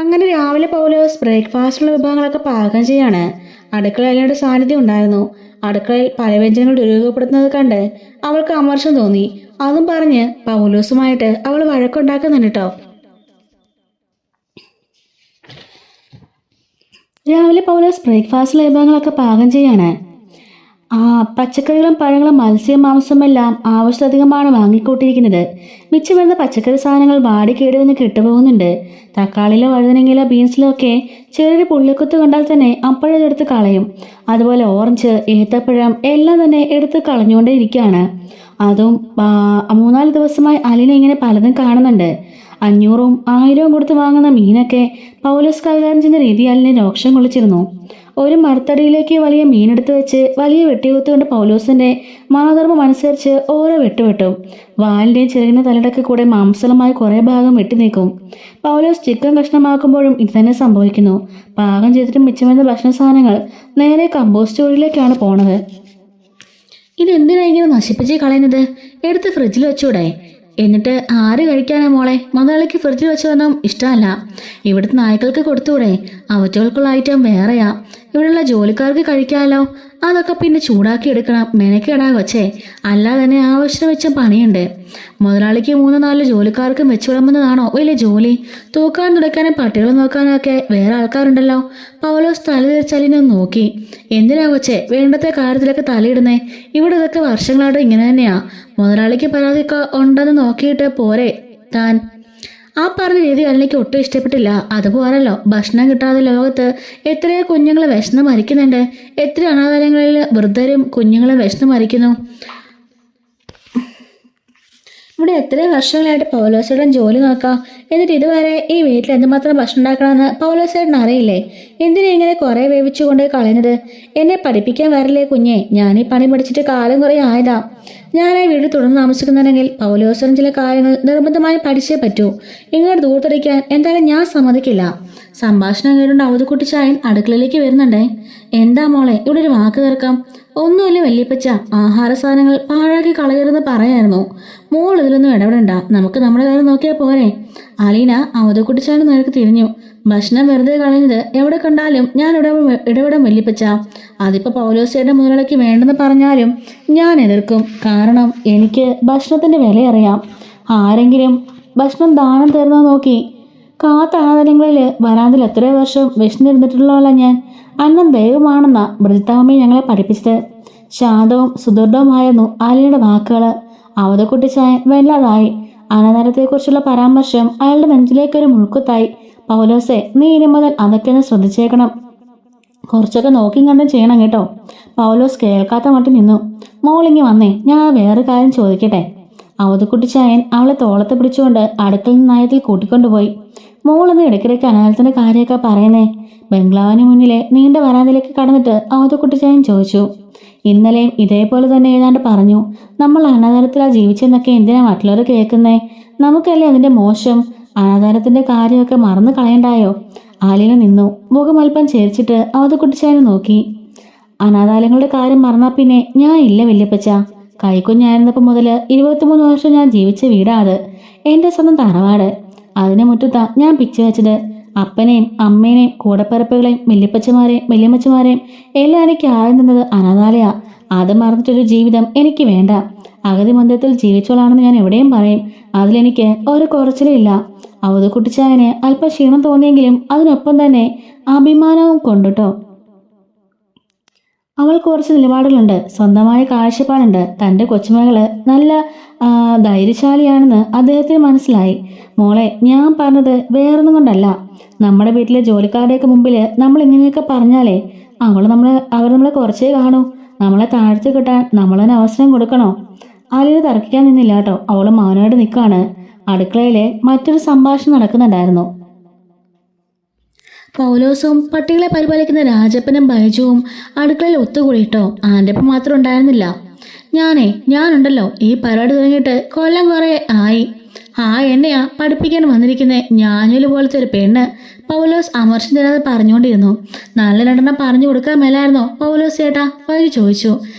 S1: അങ്ങനെ രാവിലെ പൗലോസ് ബ്രേക്ക്ഫാസ്റ്റിനുള്ള വിഭവങ്ങളൊക്കെ പാകം ചെയ്യാണ്. അടുക്കളയിലയുടെ സാന്നിധ്യം ഉണ്ടായിരുന്നു. അടുക്കളയിൽ പല വ്യഞ്ജനങ്ങൾ രൂപപ്പെടുത്തുന്നത് കണ്ട് അവൾക്ക് അമർഷം തോന്നി. അതും പറഞ്ഞ് പൗലോസുമായിട്ട് അവൾ വഴക്കുണ്ടാക്കുന്നുണ്ട് കേട്ടോ. രാവിലെ പൗലോസ് ബ്രേക്ക്ഫാസ്റ്റിലെ വിഭവങ്ങളൊക്കെ പാകം ചെയ്യാണ്. പച്ചക്കറികളും പഴങ്ങളും മത്സ്യം മാംസമെല്ലാം ആവശ്യത്തിലധികമാണ് വാങ്ങിക്കൂട്ടിയിരിക്കുന്നത്. മിച്ചം വരുന്ന പച്ചക്കറി സാധനങ്ങൾ വാടി കേടുവന്ന് കെട്ടുപോകുന്നുണ്ട്. തക്കാളിയിലോ വഴുതനങ്ങയിലോ ബീൻസിലോ ഒക്കെ ചെറിയൊരു പുള്ളിക്കുത്ത് കണ്ടാൽ തന്നെ അപ്പോഴേ എടുത്ത് കളയും. അതുപോലെ ഓറഞ്ച്, ഏത്തപ്പഴം എല്ലാം തന്നെ എടുത്ത് കളഞ്ഞുകൊണ്ടേ ഇരിക്കുകയാണ്. അതും 3-4 ദിവസമായി അലീന ഇങ്ങനെ പലതും കാണുന്നുണ്ട്. 500ഉം 1000ഉം കൊടുത്ത് വാങ്ങുന്ന മീനൊക്കെ പൗലോസ് കൈകാര്യം ചെയ്യുന്ന രീതി അലിനെ രോക്ഷം കൊള്ളിച്ചിരുന്നു. ഒരു മരത്തടിയിലേക്ക് വലിയ മീനെടുത്ത് വെച്ച് വലിയ വെട്ടികുത്തുകൊണ്ട് പൗലോസിന്റെ മനോധർമ്മം അനുസരിച്ച് ഓരോ വെട്ടുവെട്ടും. വാലിന്റെയും ചെറുകിന്റെ തലടക്ക് കൂടെ മാംസലമായി കുറെ ഭാഗം വെട്ടി നീക്കും. പൗലോസ് ചിക്കൻ കഷ്ണമാക്കുമ്പോഴും ഇത് തന്നെ സംഭവിക്കുന്നു. പാകം ചെയ്തിട്ട് മിച്ചം ഭക്ഷണ സാധനങ്ങൾ നേരെ കമ്പോസ്റ്റ് കുഴിയിലേക്കാണ് പോണത്. ഇതെന്തിനാ ഇങ്ങനെ നശിപ്പിച്ച് കളയുന്നത്? എടുത്ത് ഫ്രിഡ്ജിൽ വെച്ചൂടെ? എന്നിട്ട് ആര് കഴിക്കാനാ മോളെ? മുതലാളിക്ക് ഫ്രിഡ്ജിൽ വെച്ചതൊന്നും ഇഷ്ടമല്ല. ഇവിടുത്തെ നായ്ക്കൾക്ക് കൊടുത്തൂടെ? അവറ്റകൾക്കുള്ള ഐറ്റം വേറെയാ. ഇവിടെയുള്ള ജോലിക്കാർക്ക് കഴിക്കാമല്ലോ. അതൊക്കെ പിന്നെ ചൂടാക്കി എടുക്കണം. മെനക്കേടാ കൊച്ചേ. അല്ലാതെ തന്നെ ആവശ്യം വെച്ച പണിയുണ്ട്. മുതലാളിക്ക് 3-4 ജോലിക്കാർക്കും വെച്ചു വിളമ്പുന്നതാണോ വലിയ ജോലി? തൂക്കാൻ തുടക്കാനും പട്ടികളെ നോക്കാനും ഒക്കെ വേറെ ആൾക്കാരുണ്ടല്ലോ. പൗലോസ് തലതിരിച്ചലിനെ നോക്കി. എന്തിനാ കൊച്ചേ വേണ്ടത്തെ കാര്യത്തിലൊക്കെ തലയിടുന്നേ? ഇവിടെ ഇതൊക്കെ വർഷങ്ങളായിട്ട് ഇങ്ങനെ തന്നെയാ. മുതലാളിക്ക് പരാതിയൊക്കെ ഉണ്ടെന്ന് നോക്കിയിട്ട് പോരെ താൻ? ആ പറഞ്ഞ രീതി അലിനിക്ക് ഒട്ടും ഇഷ്ടപ്പെട്ടില്ല. അതുപോലല്ലോ ഭക്ഷണം കിട്ടാതെ ലോകത്ത് എത്രയോ കുഞ്ഞുങ്ങൾ വിശന്ന് മരിക്കുന്നുണ്ട്. എത്ര അനാഥാലയങ്ങളിൽ വൃദ്ധരും കുഞ്ഞുങ്ങളും വിശന്ന് മരിക്കുന്നു. ഇവിടെ എത്രയോ വർഷങ്ങളായിട്ട് പൗലോസേട്ടൻ ജോലി നോക്കാം. എന്നിട്ട് ഇതുവരെ ഈ വീട്ടിൽ എന്തുമാത്രം ഭക്ഷണം ഉണ്ടാക്കണമെന്ന് പൗലോസേട്ടൻ അറിയില്ലേ? എന്തിനാ ഇങ്ങനെ കുറെ വേവിച്ചു കൊണ്ടേ കളയുന്നത്? എന്നെ പഠിപ്പിക്കാൻ വരില്ലേ കുഞ്ഞെ? ഞാനീ പണി പഠിച്ചിട്ട് കാലം കുറെ ആയതാ. ഞാനായി വീട് തുടർന്ന് താമസിക്കുന്നുണ്ടെങ്കിൽ പൗലോസേട്ടൻ ചില കാര്യങ്ങൾ നിർബന്ധമായി പഠിച്ചേ പറ്റൂ. ഇങ്ങോട്ട് ദൂർത്തടിക്കാൻ എന്തായാലും ഞാൻ സമ്മതിക്കില്ല. സംഭാഷണം കേട്ടുകൊണ്ട് അവധുക്കുട്ടിച്ചായൻ അടുക്കളയിലേക്ക് വരുന്നുണ്ടേ. എന്താ മോളെ ഇവിടെ ഒരു വാക്ക് തീർക്കാം? ഒന്നുമില്ല വല്യപ്പച്ച, ആഹാര സാധനങ്ങൾ പാഴാക്കി കളയരുതെന്ന് പറയായിരുന്നു. മോൾ ഇതിലൊന്നും ഇടപെടണ്ട. നമുക്ക് നമ്മുടെ കാര്യം നോക്കിയാൽ പോരെ? അലീന അവധുക്കുട്ടിച്ചായൻ നേർക്ക് തിരിഞ്ഞു. ഭക്ഷണം വെറുതെ കളഞ്ഞത് എവിടെ കണ്ടാലും ഞാൻ ഇടപെടാൻ വല്യപ്പച്ച. അതിപ്പോ പൗലോസേട്ടൻ മുതലാളിക്ക് വേണ്ടെന്ന് പറഞ്ഞാലും ഞാൻ എതിർക്കും. കാരണം എനിക്ക് ഭക്ഷണത്തിന്റെ വില അറിയാം. ആരെങ്കിലും ഭക്ഷണം ദാനം തരുന്നത് നോക്കി കാത്ത അനാഥാലയങ്ങളിൽ വരാതിൽ എത്രയോ വർഷം വിശന്നിരുന്നിട്ടുള്ളവല്ല ഞാൻ. അന്നം ദൈവമാണെന്ന ബ്രജിത്താമ്മയെ ഞങ്ങളെ പഠിപ്പിച്ചത്. ശാന്തവും സുദൃഢവുമായിരുന്നു അലീനയുടെ വാക്കുകൾ. അവധക്കുട്ടിച്ചായൻ വല്ലാതായി. അനാഥാലയത്തെക്കുറിച്ചുള്ള പരാമർശം അയാളുടെ നെഞ്ചിലേക്കൊരു മുൾക്കുത്തായി. പൗലോസെ, നീ ഇനി മുതൽ അതൊക്കെ ഒന്ന് ശ്രദ്ധിച്ചേക്കണം. കുറച്ചൊക്കെ നോക്കിയും കണ്ടും ചെയ്യണം കേട്ടോ. പൗലോസ് കേൾക്കാത്ത മട്ടിൽ നിന്നു. മോളിങ്ങി വന്നേ, ഞാൻ വേറെ കാര്യം ചോദിക്കട്ടെ? അവധക്കുട്ടിച്ചായൻ അവളെ തോളത്ത് പിടിച്ചുകൊണ്ട് അടുക്കളയിൽ നിന്ന് നയത്തിൽ കൂട്ടിക്കൊണ്ടുപോയി. മോളെന്ന് ഇടയ്ക്കിടയ്ക്ക് അനാഥത്തിന്റെ കാര്യമൊക്കെ പറയുന്നേ? ബംഗ്ലാവിന് മുന്നിലെ നീണ്ട വരാന്തയിലേക്ക് കടന്നിട്ട് അവധക്കുട്ടിച്ചായൻ ചോദിച്ചു. ഇന്നലെയും ഇതേപോലെ തന്നെ ഏതാണ്ട് പറഞ്ഞു. നമ്മൾ അനാഥാലയത്തിലാ ജീവിച്ചെന്നൊക്കെ എന്തിനാ മറ്റുള്ളവർ കേൾക്കുന്നേ? നമുക്കല്ലേ അതിന്റെ മോശം. അനാഥാലയത്തിന്റെ കാര്യമൊക്കെ മറന്നു കളയണ്ടായോ? ആലിന നിന്നു. മുഖം അല്പം ചേർച്ചിട്ട് അവധക്കുട്ടിച്ചായനെ നോക്കി. അനാഥാലയങ്ങളുടെ കാര്യം മറന്നാ പിന്നെ ഞാൻ ഇല്ല വല്യപ്പച്ച. കൈക്കുഞ്ഞായിരുന്നപ്പോൾ മുതൽ 23 വർഷം ഞാൻ ജീവിച്ച വീടാ അത്. എന്റെ സ്വന്തം തറവാട്. അതിനെ മുറ്റത്താ ഞാൻ പിച്ച വെച്ചത്. അപ്പനെയും അമ്മേനെയും കൂടപ്പിറപ്പുകളെയും വല്യപ്പച്ചമാരെയും വല്യമ്മച്ചമാരെയും എല്ലാം എനിക്ക് ആദ്യം തന്നത് അനാഥാലയ. അത് മറന്നിട്ടൊരു ജീവിതം എനിക്ക് വേണ്ട. അഗതി മന്ദിരത്തിൽ ജീവിച്ചോളാണെന്ന് ഞാൻ എവിടെയും പറയും. അതിലെനിക്ക് ഒരു കുറച്ചിലും ഇല്ല. അവധക്കുട്ടിച്ചായന് അല്പം ക്ഷീണം തോന്നിയെങ്കിലും അതിനൊപ്പം തന്നെ അഭിമാനവും കൊണ്ടുട്ടോ. അവൾ കുറച്ച് നിലപാടുകളുണ്ട്, സ്വന്തമായ കാഴ്ചപ്പാടുണ്ട്. തൻ്റെ കൊച്ചുമകള് നല്ല ധൈര്യശാലിയാണെന്ന് അദ്ദേഹത്തിന് മനസ്സിലായി. മോളെ, ഞാൻ പറഞ്ഞത് വേറൊന്നും കൊണ്ടല്ല. നമ്മുടെ വീട്ടിലെ ജോലിക്കാരുടെയൊക്കെ മുമ്പിൽ നമ്മൾ ഇങ്ങനെയൊക്കെ പറഞ്ഞാലേ അവർ നമ്മളെ കുറച്ചേ കാണൂ. നമ്മളെ താഴ്ത്തി കിട്ടാൻ നമ്മളതിന് അവസരം കൊടുക്കണോ? അലിന് തർക്കിക്കാൻ നിന്നില്ല കേട്ടോ. അവള് മൗനമായിട്ട് നിൽക്കുകയാണ്. അടുക്കളയിലെ മറ്റൊരു സംഭാഷണം നടക്കുന്നുണ്ടായിരുന്നു. പൗലോസും പട്ടികളെ പരിപാലിക്കുന്ന രാജപ്പനും ബൈജുവും അടുക്കളയിൽ ഒത്തുകൂടിയിട്ടോ. ആൻ്റെപ്പം മാത്രം ഉണ്ടായിരുന്നില്ല. ഞാനുണ്ടല്ലോ ഈ പരിപാടി തുടങ്ങിയിട്ട് കൊല്ലം കുറെ ആയി. എന്നെയാ പഠിപ്പിക്കാൻ വന്നിരിക്കുന്നേ, ഞാനൊരു പോലത്തെ ഒരു പെണ്ണ്. പൗലോസ് അമർഷം തരാതെ പറഞ്ഞുകൊണ്ടിരുന്നു. നല്ല രണ്ടെണ്ണം പറഞ്ഞു കൊടുക്കാൻ മേലായിരുന്നോ പൗലോസ് ചേട്ടാ? ബൈജു ചോദിച്ചു.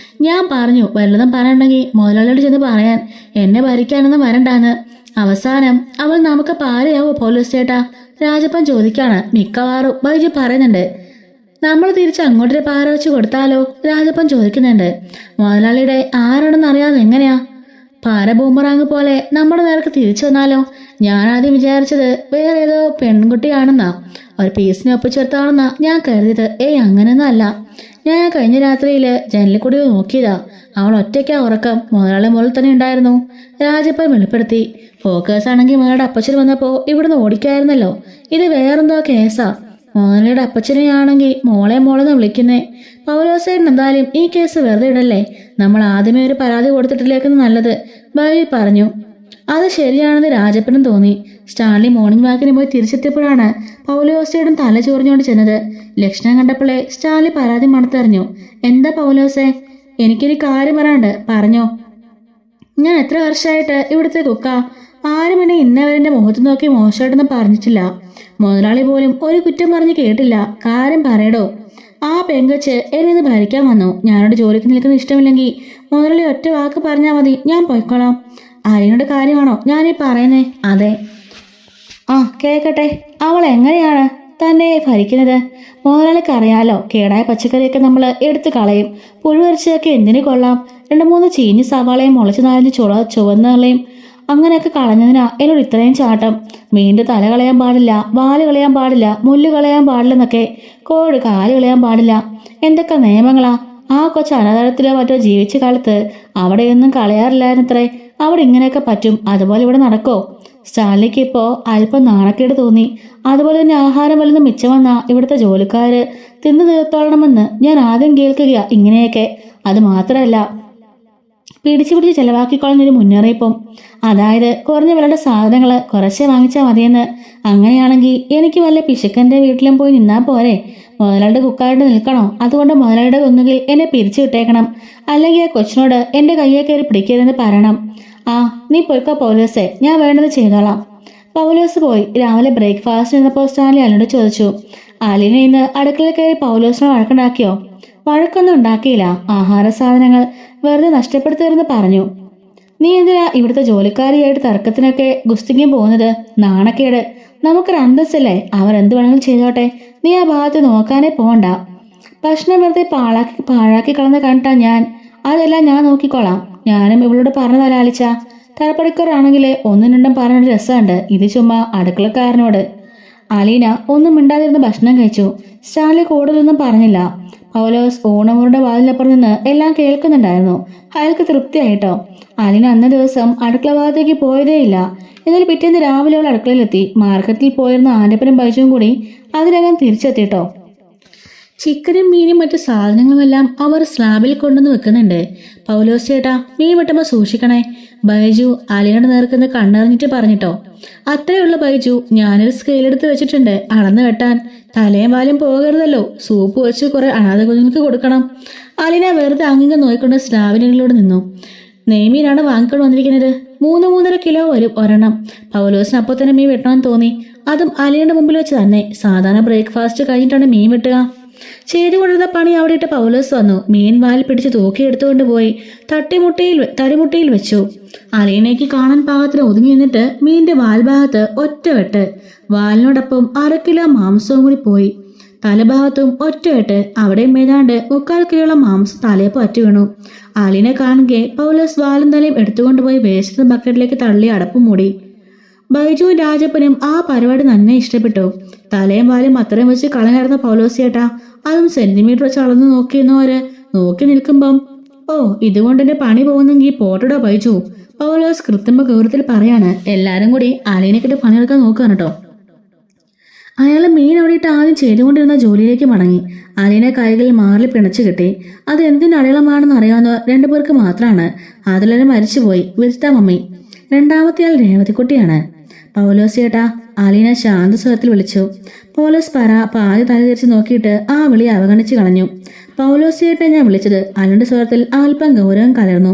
S1: ഞാൻ പറഞ്ഞു വല്ലതും പറയണ്ടെങ്കിൽ മുതലാളിയോട് ചെന്ന് പറയാൻ, എന്നെ ഭരിക്കാനൊന്നും വരണ്ടാന്ന്. അവസാനം അവൾ നമുക്ക് പാരയാവോ പൗലോസ് ചേട്ടാ? രാജപ്പൻ ചോദിക്കാണ്. മിക്കവാറും ബൈജു പറയുന്നുണ്ട്. നമ്മൾ തിരിച്ച് അങ്ങോട്ടൊരു പാര വെച്ച് കൊടുത്താലോ? രാജപ്പൻ ചോദിക്കുന്നുണ്ട്. മുതലാളിയുടെ ആരാണെന്ന് അറിയാതെ എങ്ങനെയാ? പാര ബൂമറാങ് പോലെ നമ്മുടെ നേർക്ക് തിരിച്ചു വന്നാലോ? ഞാനാദ്യം വിചാരിച്ചത് വേറെ ഏതോ പെൺകുട്ടിയാണെന്നാ, ഒരു പീസിനെ ഒപ്പിച്ചെടുത്താണെന്നാ ഞാൻ കരുതിയത്. അങ്ങനെയൊന്നും അല്ല. ഞാൻ കഴിഞ്ഞ രാത്രിയിൽ ജനലിൽ കൂടി നോക്കിയതാ. അവൾ ഒറ്റയ്ക്കാ ഉറക്കം. മുതലാളി മുകളിൽ തന്നെ ഉണ്ടായിരുന്നു. രാജപ്പൻ വെളിപ്പെടുത്തി. ഫോക്കേഴ്സ് ആണെങ്കിൽ മുതലാളിയുടെ അപ്പച്ചൻ വന്നപ്പോൾ ഇവിടുന്ന് ഓടിക്കായിരുന്നല്ലോ. ഇത് വേറെന്തോ കേസാ. മുതലാളിയുടെ അപ്പച്ചനെയാണെങ്കിൽ മോളെന്ന് വിളിക്കുന്നേ. പൗലോസേട്ടൻ എന്തായാലും ഈ കേസ് വെറുതെ ഇടല്ലേ. നമ്മൾ ആദ്യമേ ഒരു പരാതി കൊടുത്തിട്ടില്ലേക്കെന്ന് നല്ലത്, ബൈജു പറഞ്ഞു. അത് ശരിയാണെന്ന് രാജപ്പനും തോന്നി. സ്റ്റാൻലി മോർണിംഗ് വാക്കിന് പോയി തിരിച്ചെത്തിയപ്പോഴാണ് പൗലോസേട്ടൻ തല ചോറിഞ്ഞോണ്ട് ചെന്നത്. ലക്ഷണം കണ്ടപ്പോഴേ സ്റ്റാൻലി പരാതി മണത്തറിഞ്ഞു. എന്താ പൗലോസേ? എനിക്കൊരു കാര്യം പറയാണ്ട്, പറഞ്ഞോ. ഞാൻ എത്ര വർഷമായിട്ട് ഇവിടുത്തെ കുക്കാ. ആരും എന്നെ ഇന്നവരെ എൻ്റെ മുഖത്ത് നോക്കി മോശമായിട്ടൊന്നും പറഞ്ഞിട്ടില്ല. മുതലാളി പോലും ഒരു കുറ്റം പറഞ്ഞ് കേട്ടില്ല. കാര്യം പറയടോ. ആ പെങ്കച്ച് എന്നെ ഇത് ഭരിക്കാൻ വന്നു. ഞാനോട് ജോലിക്ക് നിൽക്കുന്ന ഇഷ്ടമില്ലെങ്കിൽ മുതലാളി ഒറ്റ വാക്ക് പറഞ്ഞാൽ മതി, ഞാൻ പോയിക്കോളാം. ആര്യനോട് കാര്യമാണോ ഞാനീ പറയുന്നേ? അതെ. കേക്കട്ടെ. അവൾ എങ്ങനെയാണ് തന്നെ ഭരിക്കുന്നത്? മുതലാളിക്ക് അറിയാലോ, കേടായ പച്ചക്കറിയൊക്കെ നമ്മൾ എടുത്തു കളയും. പുഴുവരച്ചതൊക്കെ എന്തിനു കൊള്ളാം? 2-3 ചീഞ്ഞ് സവാളയും മുളച്ച് നാലഞ്ച് ചുവന്നുകളയും അങ്ങനെയൊക്കെ കളഞ്ഞതിനാ എന്നോട് ഇത്രയും ചാട്ടം. മീൻ്റെ തല കളയാൻ പാടില്ല, വാല് കളയാൻ പാടില്ല, മുല്ല് കളയാൻ പാടില്ലെന്നൊക്കെ, കോഴി കാല് കളയാൻ പാടില്ല. എന്തൊക്കെ നിയമങ്ങളാ! ആ കൊച്ചു അനാഥാലയത്തിലോ മറ്റോ ജീവിച്ച കാലത്ത് അവിടെയൊന്നും കളയാറില്ലായിരുന്നത്രേ. അവിടെ ഇങ്ങനെയൊക്കെ പറ്റും. അതുപോലെ ഇവിടെ നടക്കോ? സ്റ്റാൻലിക്ക് ഇപ്പോൾ അല്പം നാണക്കേട് തോന്നി. അതുപോലെ തന്നെ ആഹാരം വല്ലതും മിച്ചം വന്നാ ഇവിടുത്തെ ജോലിക്കാര് തിന്നു തീർത്തോളണമെന്ന് ഞാൻ ആദ്യം കേൾക്കുകയാ. ഇങ്ങനെയൊക്കെ അത് മാത്രമല്ല, പിടിച്ച് ചെലവാക്കിക്കൊള്ളുന്നൊരു മുന്നറിയിപ്പും. അതായത് കുറഞ്ഞ വിലയുടെ സാധനങ്ങൾ കുറച്ചേ വാങ്ങിച്ചാൽ മതിയെന്ന്. അങ്ങനെയാണെങ്കിൽ എനിക്ക് വല്ല പിശുക്കൻ്റെ വീട്ടിലും പോയി നിന്നാൽ പോരെ? മുതലാളിയുടെ കുക്കായിട്ട് നിൽക്കണോ? അതുകൊണ്ട് മുതലാളിയുടെ ഒന്നുകിൽ എന്നെ പിരിച്ചു വിട്ടേക്കണം, അല്ലെങ്കിൽ ആ കൊച്ചിനോട് എൻ്റെ കയ്യെ കയറി പിടിക്കരുതെന്ന് പറയണം. നീ പോയിക്കോ പൗലോസേ, ഞാൻ വേണ്ടത് ചെയ്തോളാം. പൗലോസ് പോയി. രാവിലെ ബ്രേക്ക്ഫാസ്റ്റ് ഇരുന്നപ്പോൾ സ്റ്റാൻലി അലിനോട് ചോദിച്ചു. അലിനെ ഇന്ന് അടുക്കളയിൽ കയറി പൗലോസിനെ വഴക്കുണ്ടാക്കിയോ? വഴക്കൊന്നും ഉണ്ടാക്കിയില്ല. ആഹാര സാധനങ്ങൾ വെറുതെ നഷ്ടപ്പെടുത്തരുതെന്ന് പറഞ്ഞു. നീ എന്തിനാ ഇവിടുത്തെ ജോലിക്കാരിയായിട്ട് തർക്കത്തിനൊക്കെ ഗുസ്തിക്കും പോകുന്നത്? നാണക്കേട്. നമുക്കൊരു അന്തസ്സല്ലേ? അവർ എന്ത് വേണമെങ്കിലും ചെയ്തോട്ടെ. നീ ആ ഭാഗത്ത് നോക്കാനേ പോകണ്ട. ഭക്ഷണം വെറുതെ പാഴാക്കി കളന്ന് കണ്ടിട്ടാ ഞാൻ. അതെല്ലാം ഞാൻ നോക്കിക്കോളാം. ഞാനും ഇവളോട് പറഞ്ഞതല്ല ആലിച്ച. തലപ്പടിക്കാരാണെങ്കിൽ ഒന്നും രണ്ടും പറഞ്ഞൊരു രസമുണ്ട്. ഇത് ചുമ്മാ അടുക്കളക്കാരനോട്. അലീന ഒന്നും മിണ്ടാതിരുന്ന് ഭക്ഷണം കഴിച്ചു. സ്റ്റാൻലി കൂടുതലൊന്നും പറഞ്ഞില്ല. പൗലോസ് ഓണമുറുടെ വാതിലപ്പുറം നിന്ന് എല്ലാം കേൾക്കുന്നുണ്ടായിരുന്നു. അയാൾക്ക് തൃപ്തിയായിട്ടോ. അലീന അന്ന ദിവസം അടുക്കള ഭാഗത്തേക്ക് പോയതേയില്ല. എന്നാൽ പിറ്റേന്ന് രാവിലെ അവൾ അടുക്കളയിലെത്തി. മാർക്കറ്റിൽ പോയിരുന്ന ആൻ്റപ്പനും ബൈജുവും കൂടി അതിനകം തിരിച്ചെത്തിട്ടോ. ചിക്കനും മീനും മറ്റു സാധനങ്ങളുമെല്ലാം അവർ സ്ലാബിൽ കൊണ്ടുവന്ന് വെക്കുന്നുണ്ട്. പൗലോസ് ചേട്ടാ, മീൻ വെട്ടുമ്പോൾ സൂക്ഷിക്കണേ, ബൈജു അലീനയുടെ നേർക്കുന്ന കണ്ണറിഞ്ഞിട്ട് പറഞ്ഞിട്ടോ. അത്രയുള്ള ബൈജു. ഞാനൊരു സ്കെയിലെടുത്ത് വെച്ചിട്ടുണ്ട്, അളന്ന് വെട്ടാൻ. തലയും വാലും പോകരുതല്ലോ. സൂപ്പ് വെച്ച് കുറെ അനാഥ കുഞ്ഞുങ്ങൾക്ക് കൊടുക്കണം. അലീന വെറുതെ അങ്ങിങ്ങ് നോക്കിക്കൊണ്ട് സ്ലാബിനുകളിലൂടെ നിന്നു. നെയ്മീനാണ് വാങ്ങിക്കൊണ്ട് വന്നിരിക്കുന്നത്. 3-3.5 കിലോ വരും ഒരെണ്ണം. പൗലോസിന് അപ്പോൾ തന്നെ മീൻ വെട്ടണമെന്ന് തോന്നി. അതും അലീനയുടെ മുമ്പിൽ വെച്ച് തന്നെ. സാധാരണ ബ്രേക്ക്ഫാസ്റ്റ് കഴിഞ്ഞിട്ടാണ് മീൻ വെട്ടുക. ചെയ്തുകൊണ്ടിരുന്ന പണി അവിടെ ഇട്ട് പൗലോസ് വന്നു. മീൻ വാൽ പിടിച്ച് തൂക്കിയെടുത്തുകൊണ്ട് പോയി തടിമുട്ടിയിൽ വെച്ചു. അലീനയ്ക്ക് കാണാൻ പാകത്തിന് ഒതുങ്ങി നിന്നിട്ട് മീനിന്റെ വാൽഭാഗത്ത് ഒറ്റ വെട്ട്. വാലിനോടൊപ്പം 1/2 കിലോ മാംസവും കൂടി പോയി. തലഭാഗത്തും ഒറ്റ വെട്ട്. അവിടെയും ഏതാണ്ട് 3/4 കിലോളം മാംസം തലയെ പറ്റി വീണു. അലീനെ കാണുകെ പൗലോസ് വാലും തലയും എടുത്തുകൊണ്ടുപോയി വേസ്റ്റ് ബക്കറ്റിലേക്ക് തള്ളി അടപ്പ് മൂടി. ബൈജുവും രാജപ്പനും ആ പരിപാടി നന്നെ ഇഷ്ടപ്പെട്ടു. തലയും വാലും അത്രയും വെച്ച് കളഞ്ഞിരുന്ന പൗലോസ് ചേട്ടാ, അതും സെന്റിമീറ്റർ വെച്ച് അളന്ന് നോക്കിയെന്നവര് നോക്കി നിൽക്കുമ്പം, ഇതുകൊണ്ട് എന്റെ പണി പോകുന്നെങ്കിൽ പോട്ടടോ ബൈജു. പൗലോസ് കൃത്രിമ ഗൗരവത്തിൽ പറയാണ്. എല്ലാരും കൂടി അലീനക്കിട്ട് പണിയെടുക്കാൻ നോക്കുകയാണ് കേട്ടോ. അയാൾ മീൻ അവിടെയിട്ട് ആദ്യം ചെയ്തുകൊണ്ടിരുന്ന ജോലിയിലേക്ക് മടങ്ങി. അലീനെ കൈകളിൽ മാറിൽ പിണച്ചു കിട്ടി. അത് എന്തിന്റെ അടയാളമാണെന്ന് അറിയാവുന്ന 2 പേർക്ക് മാത്രമാണ്. അതിലെല്ലാം മരിച്ചുപോയി. വിരുത്ത മമ്മി. 2ാമത്തെ ആൾ രേവതിക്കുട്ടിയാണ്. പൗലോസ് ചേട്ടാ, അലീന ശാന്തസ്വരത്തിൽ വിളിച്ചു. പൗലോസ് പാതി തലതിരിച്ച് നോക്കിയിട്ട് ആ വിളി അവഗണിച്ചു കളഞ്ഞു. പൗലോസ് ചേട്ടനെ ഞാൻ വിളിച്ചത്. അലീനയുടെ സ്വരത്തിൽ അല്പം ഗൗരവം കലർന്നു.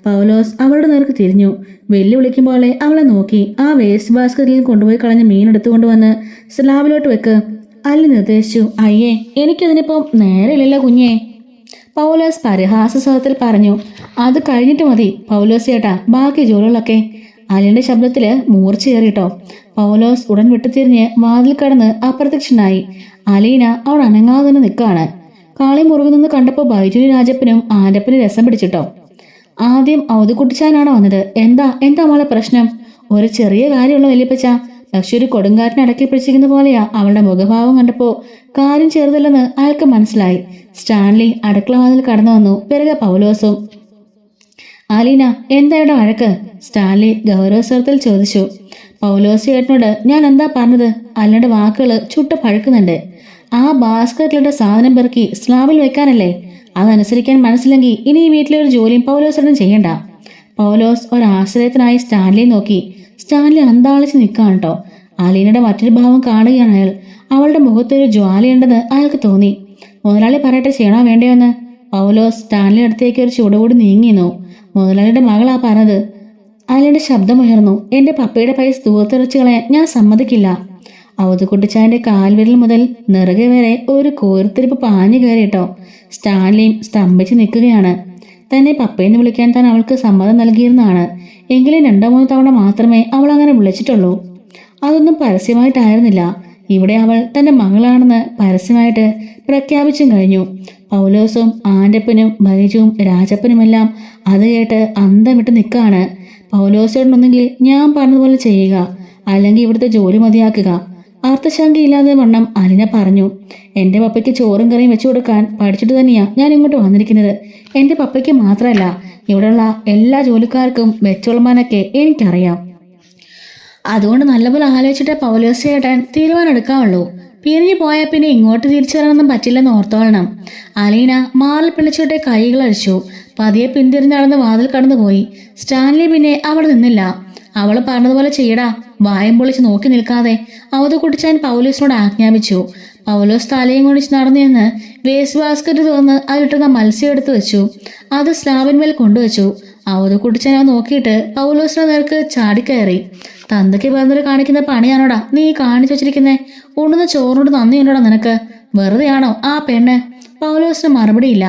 S1: പൗലോസ് അവളുടെ നേർക്ക് തിരിഞ്ഞു. വെല്ലുവിളിക്കുമ്പോലെ അവളെ നോക്കി. ആ വേസ്റ്റ് ബാസ്കറ്റിൽ കൊണ്ടുപോയി കളഞ്ഞ മീൻ എടുത്തുകൊണ്ടുവന്ന് സ്ലാബിലോട്ട് വെക്ക്, അലി നിർദ്ദേശിച്ചു. അയ്യേ, എനിക്കതിനിപ്പം നേരെയില്ലല്ലോ കുഞ്ഞേ, പൗലോസ് പരിഹാസ സ്വരത്തിൽ പറഞ്ഞു. അത് കഴിഞ്ഞിട്ട് മതി പൗലോസ് ചേട്ടാ ബാക്കി ജോലികളൊക്കെ. അലിയുടെ ശബ്ദത്തില് മൂർച്ചയേറിട്ടോ. പൗലോസ് ഉടൻ വിട്ടുതിരിഞ്ഞ് വാതിൽ കടന്ന് അപ്രത്യക്ഷനായി. അലീന അവിടെ അനങ്ങാതെ തന്നെ നിൽക്കാണ്. കാളി മുറുകുന്നെന്ന് കണ്ടപ്പോൾ ബൈജുനി രാജപ്പനും ആൻ്റപ്പനും രസം പിടിച്ചിട്ടോ. ആദ്യം അവധുക്കുട്ടിച്ചാനാണോ വന്നത്? എന്താ മോളെ പ്രശ്നം? ഒരു ചെറിയ കാര്യമുള്ള വല്യപ്പച്ച, പക്ഷെ ഒരു കൊടുങ്കാറ്റിനെ അടക്കി പിടിച്ചിരിക്കുന്ന പോലെയാ അവളുടെ മുഖഭാവം കണ്ടപ്പോ. കാര്യം ചെറുതല്ലെന്ന് അയാൾക്ക് മനസ്സിലായി. സ്റ്റാൻലി അടുക്കള വാതിൽ കടന്നു വന്നു. പിറകെ പൗലോസും. അലീന, എന്താ ഇവിടെ വഴക്ക്? സ്റ്റാൻലി ഗൗരവസ്വരത്തിൽ ചോദിച്ചു. പൗലോസ് ചേട്ടനോട് ഞാൻ എന്താ പറഞ്ഞത്? അല്ലാണ്ട് വാക്കുകള് ചുട്ട പഴുക്കുന്നുണ്ട്. ആ ബാസ്കറ്റിലിട്ട സാധനം പെറുക്കി സ്ലാബിൽ വെക്കാനല്ലേ? അതനുസരിക്കാൻ മനസ്സിലെങ്കിൽ ഇനി ഈ വീട്ടിലെ ഒരു ജോലിയും പൗലോസേട്ടൻ ചെയ്യണ്ട. പൗലോസ് ഒരാശ്രയത്തിനായി സ്റ്റാൻലിയെ നോക്കി. സ്റ്റാൻലി അന്താളിച്ച് നിൽക്കുകയാണ് കേട്ടോ. അലീനയുടെ മറ്റൊരു ഭാവം കാണുകയാണ് അയാൾ. അവളുടെ മുഖത്തൊരു ജ്വാലയുണ്ടെന്ന് അയാൾക്ക് തോന്നി. മുതലാളി പറയട്ടെ, ചെയ്യണോ വേണ്ടയോന്ന്? പൗലോസ് സ്റ്റാൻലിയുടെ അടുത്തേക്ക് ഒരു ചുവടുകൂടി നീങ്ങിയിരുന്നു. മുതലാളിയുടെ മകളാ പറഞ്ഞത്. അയാളുടെ ശബ്ദമുയർന്നു. എന്റെ പപ്പയുടെ പൈസ ദൂരത്തെറിച്ച് കളയാൻ ഞാൻ സമ്മതിക്കില്ല. അവധുക്കുട്ടിച്ചായന്റെ കാൽവിരൽ മുതൽ നെറുകെ വരെ ഒരു കോരിത്തിരിപ്പ് പാഞ്ഞു കയറിയിട്ടോ. സ്റ്റാൻലിയും സ്തംഭിച്ച് നിൽക്കുകയാണ്. തന്നെ പപ്പയെന്ന് വിളിക്കാൻ താൻ അവൾക്ക് സമ്മതം നൽകിയിരുന്നതാണ്. എങ്കിലും 2-3 തവണ മാത്രമേ അവൾ അങ്ങനെ വിളിച്ചിട്ടുള്ളൂ. അതൊന്നും പരസ്യമായിട്ടായിരുന്നില്ല. ഇവിടെ അവൾ തന്റെ മകളാണെന്ന് പരസ്യമായിട്ട് പ്രഖ്യാപിച്ചും കഴിഞ്ഞു. പൗലോസും ആൻ്റപ്പനും ബൈജുവും രാജപ്പനുമെല്ലാം അത് കേട്ട് അന്തം വിട്ട് നിൽക്കുകയാണ്. പൗലോസോടൊന്നെങ്കിൽ ഞാൻ പറഞ്ഞതുപോലെ ചെയ്യുക, അല്ലെങ്കിൽ ഇവിടുത്തെ ജോലി മതിയാക്കുക. അർത്ഥശങ്കയില്ലാതെ വണ്ണം അലിന പറഞ്ഞു. എന്റെ പപ്പയ്ക്ക് ചോറും കറിയും വെച്ചു കൊടുക്കാൻ പഠിച്ചിട്ട് തന്നെയാ ഞാൻ ഇങ്ങോട്ട് വന്നിരിക്കുന്നത്. എന്റെ പപ്പയ്ക്ക് മാത്രമല്ല, ഇവിടെയുള്ള എല്ലാ ജോലിക്കാർക്കും വെച്ചുകൊള്ളമാനൊക്കെ എനിക്കറിയാം. അതുകൊണ്ട് നല്ലപോലെ ആലോചിച്ചിട്ട് പൗലോസ് ചേട്ടൻ തീരുമാനം എടുക്കാവുള്ളൂ. പിരിഞ്ഞു പോയാൽ പിന്നെ ഇങ്ങോട്ട് തിരിച്ചു വരാനൊന്നും പറ്റില്ലെന്ന് ഓർത്തോളണം. അലീന മാറിൽ പിടിച്ചിട്ട് കൈകളടിച്ചു. പതിയെ പിന്തിരിഞ്ഞടന്ന് വാതിൽ കടന്നുപോയി. സ്റ്റാൻലി പിന്നെ അവിടെ നിന്നില്ല. അവള് പറഞ്ഞതുപോലെ ചെയ്യടാ, വായം പൊളിച്ച് നോക്കി നിൽക്കാതെ അവധുക്കുട്ടിച്ചാൻ പൗലോസിനോട് ആജ്ഞാപിച്ചു. പൗലോസ് തലയും കൊണ്ടിച്ച് നടന്നു ചെന്ന് വേസ്റ്റ് ബാസ്കറ്റ് തുറന്ന് അതിലിട്ടുന്ന മത്സ്യം എടുത്തു വെച്ചു. അത് സ്ലാബിന്മേൽ കൊണ്ടുവച്ചു. അവധുക്കുട്ടിച്ചാൻ അത് നോക്കിയിട്ട് പൗലോസിന്റെ നേർക്ക് ചാടിക്കയറി. തന്തയ്ക്ക് പറഞ്ഞൊരു കാണിക്കുന്ന പണിയാണോടാ നീ കാണിച്ചു വെച്ചിരിക്കുന്നേ? ഉണ്ണുന്ന ചോറിനോട് നന്ദിയുണ്ടോടാ നിനക്ക്? വെറുതെയാണോ ആ പെണ്ണ്? പൗലോസിന് മറുപടിയില്ല.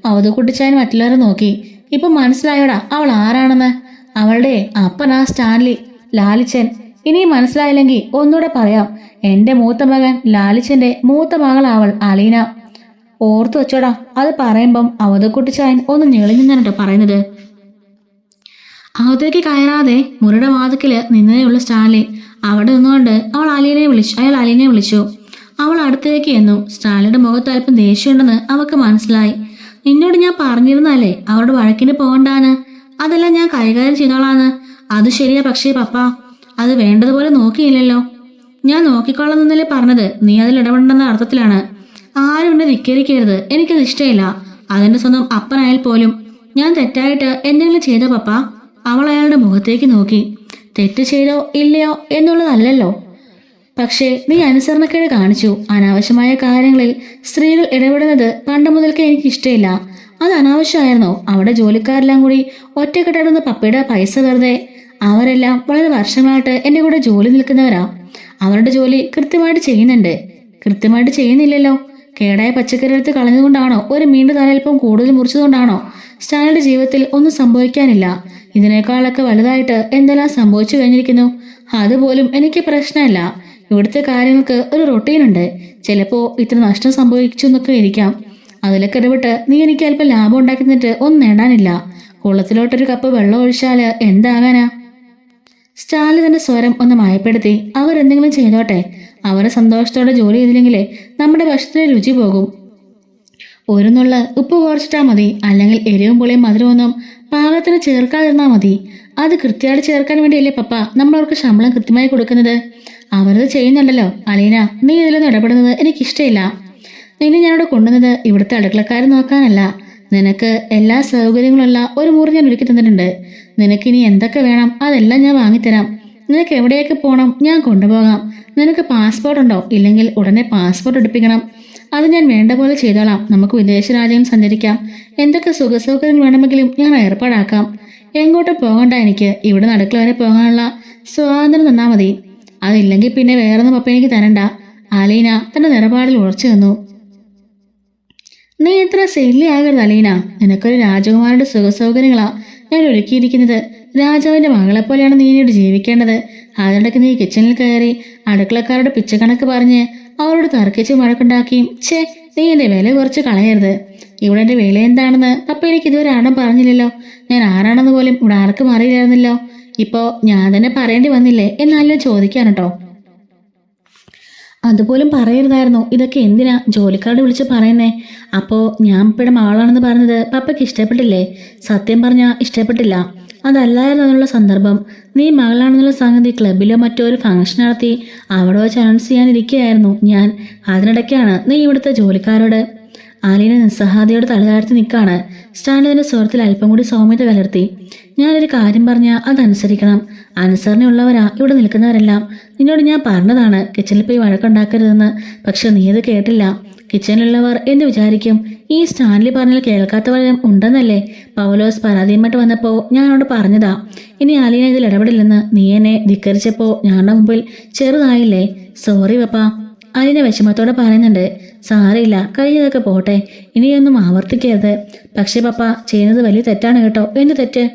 S1: അവധുക്കുട്ടിച്ചാൻ മറ്റുള്ളവരെ നോക്കി. ഇപ്പൊ മനസ്സിലായോടാ അവൾ ആരാണെന്ന്? അവളുടെ അപ്പനാ സ്റ്റാൻലി, ലാലിച്ചൻ. ഇനിയും മനസ്സിലായില്ലെങ്കിൽ ഒന്നുകൂടെ പറയാം. എന്റെ മൂത്ത മകൻ ലാലിച്ചന്റെ മൂത്ത മകളാവൾ അലീന. ഓർത്തു വെച്ചോടാ. അത് പറയുമ്പം അവധുക്കുട്ടിച്ചാൻ ഒന്ന് ഞെളിഞ്ഞാണ് പറയുന്നത്. അകത്തേക്ക് കയറാതെ മുറിയുടെ വാതിക്കല് നിന്നതേയുള്ള സ്റ്റാൻലി. അവിടെ നിന്നുകൊണ്ട് അയാൾ അലീനയെ വിളിച്ചു. അവൾ അടുത്തേക്ക് എന്നു. സ്റ്റാൻലിയുടെ മുഖത്ത് അല്പം ദേഷ്യമുണ്ടെന്ന് അവൾക്ക് മനസ്സിലായി. നിന്നോട് ഞാൻ പറഞ്ഞിരുന്നല്ലേ അവരുടെ വഴക്കിന് പോകണ്ടാന്ന്? അതെല്ലാം ഞാൻ കൈകാര്യം ചെയ്തോളാന്ന്. അത് ശരിയാ, പക്ഷേ പപ്പ അത് വേണ്ടതുപോലെ നോക്കിയില്ലല്ലോ. ഞാൻ നോക്കിക്കൊള്ളാന്നല്ലേ പറഞ്ഞത്. നീ അതിൽ ഇടപെടേണ്ടെന്ന അർത്ഥത്തിലാണ്. ആരും എന്നെ ധിക്കരിക്കരുത്, എനിക്കത് ഇഷ്ടമില്ല. അതെന്റെ സ്വന്തം അപ്പനായാൽ പോലും. ഞാൻ തെറ്റായിട്ട് എന്തെങ്കിലും ചെയ്തോ പപ്പ? അവൾ അയാളുടെ മുഖത്തേക്ക് നോക്കി. തെറ്റ് ചെയ്തോ ഇല്ലയോ എന്നുള്ളതല്ലല്ലോ, പക്ഷേ നീ അനുസരണക്കേട് കാണിച്ചു. അനാവശ്യമായ കാര്യങ്ങളിൽ സ്ത്രീകൾ ഇടപെടുന്നത് പണ്ട് മുതൽക്കേ എനിക്ക് ഇഷ്ടമില്ല. അത് അനാവശ്യമായിരുന്നോ? അവിടെ ജോലിക്കാരെല്ലാം കൂടി ഒറ്റക്കെട്ടാടുന്ന പപ്പയുടെ പൈസ വെറുതെ. അവരെല്ലാം വളരെ വർഷങ്ങളായിട്ട് എൻ്റെ കൂടെ ജോലി നിൽക്കുന്നവരാ. അവരുടെ ജോലി കൃത്യമായിട്ട് ചെയ്യുന്നുണ്ട്. കൃത്യമായിട്ട് ചെയ്യുന്നില്ലല്ലോ. കേടായ പച്ചക്കറി എടുത്ത് കളഞ്ഞതുകൊണ്ടാണോ? ഒരു മീൻ്റെ തലയൽപ്പം കൂടുതൽ മുറിച്ചതുകൊണ്ടാണോ? സ്റ്റാൻലിയുടെ ജീവിതത്തിൽ ഒന്നും സംഭവിക്കാനില്ല. ഇതിനേക്കാളൊക്കെ വലുതായിട്ട് എന്തെല്ലാം സംഭവിച്ചു കഴിഞ്ഞിരിക്കുന്നു. അതുപോലും എനിക്ക് പ്രശ്നമല്ല. ഇവിടുത്തെ കാര്യങ്ങൾക്ക് ഒരു റൊട്ടീനുണ്ട്. ചിലപ്പോൾ ഇത്ര നഷ്ടം സംഭവിച്ചു എന്നൊക്കെ ഇരിക്കാം. അതിലൊക്കെ ഇടപെട്ട് നീ എനിക്ക് അല്പം ലാഭം ഉണ്ടാക്കി തന്നിട്ട് ഒന്നും നേടാനില്ല. കുളത്തിലോട്ടൊരു കപ്പ് വെള്ളം ഒഴിച്ചാല് എന്താകാനാ? സ്റ്റാൻലി തന്റെ സ്വരം ഒന്ന് മയപ്പെടുത്തി. അവരെന്തെങ്കിലും ചെയ്തോട്ടെ. അവരെ സന്തോഷത്തോടെ ജോലി ചെയ്തില്ലെങ്കിലേ നമ്മുടെ ഭക്ഷണത്തിന് രുചി പോകും. ഒരു നുള്ള ഉപ്പ് കുറച്ചിട്ടാൽ മതി, അല്ലെങ്കിൽ എരിവും പുളിയും മധുരമൊന്നും പാകത്തിന് ചേർക്കാതിരുന്നാൽ മതി. അത് കൃത്യമായിട്ട് ചേർക്കാൻ വേണ്ടിയല്ലേ പപ്പ നമ്മളവർക്ക് ശമ്പളം കൃത്യമായി കൊടുക്കുന്നത്? അവരത് ചെയ്യുന്നുണ്ടല്ലോ. അലീന, നീ ഇതിലൊന്നും ഇടപെടുന്നത് എനിക്കിഷ്ടമില്ല. നിന്നെ ഞാനിവിടെ കൊണ്ടുവന്നത് ഇവിടുത്തെ അടുക്കളക്കാരെ നോക്കാനല്ല. നിനക്ക് എല്ലാ സൗകര്യങ്ങളുള്ള ഒരു മുറി ഞാൻ ഒരുക്കി തന്നിട്ടുണ്ട്. നിനക്കിനി എന്തൊക്കെ വേണം അതെല്ലാം ഞാൻ വാങ്ങിത്തരാം. നിനക്ക് എവിടെയൊക്കെ പോകണം ഞാൻ കൊണ്ടുപോകാം. നിനക്ക് പാസ്പോർട്ട് ഉണ്ടോ? ഇല്ലെങ്കിൽ ഉടനെ പാസ്പോർട്ട് എടുപ്പിക്കണം. അത് ഞാൻ വേണ്ട പോലെ ചെയ്തോളാം. നമുക്ക് വിദേശ രാജ്യം സഞ്ചരിക്കാം. എന്തൊക്കെ സുഖസൗകര്യങ്ങൾ വേണമെങ്കിലും ഞാൻ ഏർപ്പാടാക്കാം. എങ്ങോട്ടും പോകണ്ട എനിക്ക്. ഇവിടെ അടുക്കള വരെ പോകാനുള്ള സ്വാതന്ത്ര്യം തന്നാൽ മതി. അതില്ലെങ്കിൽ പിന്നെ വേറൊന്നും പപ്പ എനിക്ക് തരണ്ട. അലീന തന്റെ നിലപാടിൽ ഉറച്ചു നിന്നു. നീ ഇത്ര ശല്യമാകരുത് അലീന. നിനക്കൊരു രാജകുമാരുടെ സുഖസൗകര്യങ്ങളാ ഞാൻ ഒരുക്കിയിരിക്കുന്നത്. രാജാവിന്റെ മകളെ പോലെയാണ് നീ എന്നോട് ജീവിക്കേണ്ടത്. അതിനിടയ്ക്ക് നീ കിച്ചണിൽ കയറി അടുക്കളക്കാരുടെ പിച്ചക്കണക്ക് പറഞ്ഞ് അവരോട് തർക്കിച്ച് വഴക്കുണ്ടാക്കിയും നീ എന്റെ വില കുറച്ച് കളയരുത്. ഇവിടെ എന്റെ വില എന്താണെന്ന് പപ്പ എനിക്ക് ഇതുവരെ ആരും പറഞ്ഞില്ലല്ലോ. ഞാൻ ആരാണെന്ന് പോലും ഇവിടെ ആർക്കും അറിയില്ലായിരുന്നല്ലോ. ഇപ്പോ ഞാൻ തന്നെ പറയേണ്ടി വന്നില്ലേ എന്നാലും ചോദിക്കാൻ കേട്ടോ. അതുപോലും പറയരുതായിരുന്നു. ഇതൊക്കെ എന്തിനാ ജോലിക്കാരോട് വിളിച്ച് പറയുന്നേ? അപ്പോൾ ഞാൻ ഇപ്പയുടെ മകളാണെന്ന് പറഞ്ഞത് പപ്പയ്ക്ക് ഇഷ്ടപ്പെട്ടില്ലേ? സത്യം പറഞ്ഞാൽ ഇഷ്ടപ്പെട്ടില്ല. അതല്ലായിരുന്നു എന്നുള്ള സന്ദർഭം. നീ മകളാണെന്നുള്ള സംഗതി ക്ലബിലോ മറ്റോ ഒരു ഫംഗ്ഷൻ നടത്തി അവിടെ വെച്ച് അനൗൺസ് ചെയ്യാനിരിക്കുകയായിരുന്നു ഞാൻ. അതിനിടയ്ക്കാണ് നീ ഇവിടുത്തെ ജോലിക്കാരോട്. ആലീന നിസ്സഹായതയോട് തലതാഴ്ത്തി നിൽക്കാണ്. സ്റ്റാൻഡിന്റെ സ്വരത്തിൽ അല്പം കൂടി സൗമ്യത കലർത്തി. ഞാനൊരു കാര്യം പറഞ്ഞാൽ അതനുസരിക്കണം. അനുസരണയുള്ളവരാ ഇവിടെ നിൽക്കുന്നവരെല്ലാം. നിന്നോട് ഞാൻ പറഞ്ഞതാണ് കിച്ചണിൽ പോയി വഴക്കുണ്ടാക്കരുതെന്ന്. പക്ഷെ നീ അത് കേട്ടില്ല. കിച്ചണിലുള്ളവർ എന്ത് വിചാരിക്കും? ഈ സ്റ്റാൻലി പറഞ്ഞാൽ കേൾക്കാത്തവരും ഉണ്ടെന്നല്ലേ പൗലോസ് പരാതിയുമായിട്ട് വന്നപ്പോൾ ഞാൻ അവനോട് പറഞ്ഞതാ. ഇനി ആലീന ഇതിൽ ഇടപെടില്ലെന്ന്. നീ എന്നെ ധിക്കരിച്ചപ്പോൾ ഞങ്ങളുടെ മുമ്പിൽ ചെറുതായില്ലേ? സോറി പപ്പ. ആലീന വിഷമത്തോടെ പറയുന്നുണ്ട്. സാരയില്ല, കഴിഞ്ഞതൊക്കെ പോട്ടെ, ഇനിയൊന്നും ആവർത്തിക്കരുത്. പക്ഷേ പപ്പ ചെയ്യുന്നത് വലിയ തെറ്റാണ് കേട്ടോ. എന്ത് തെറ്റ്?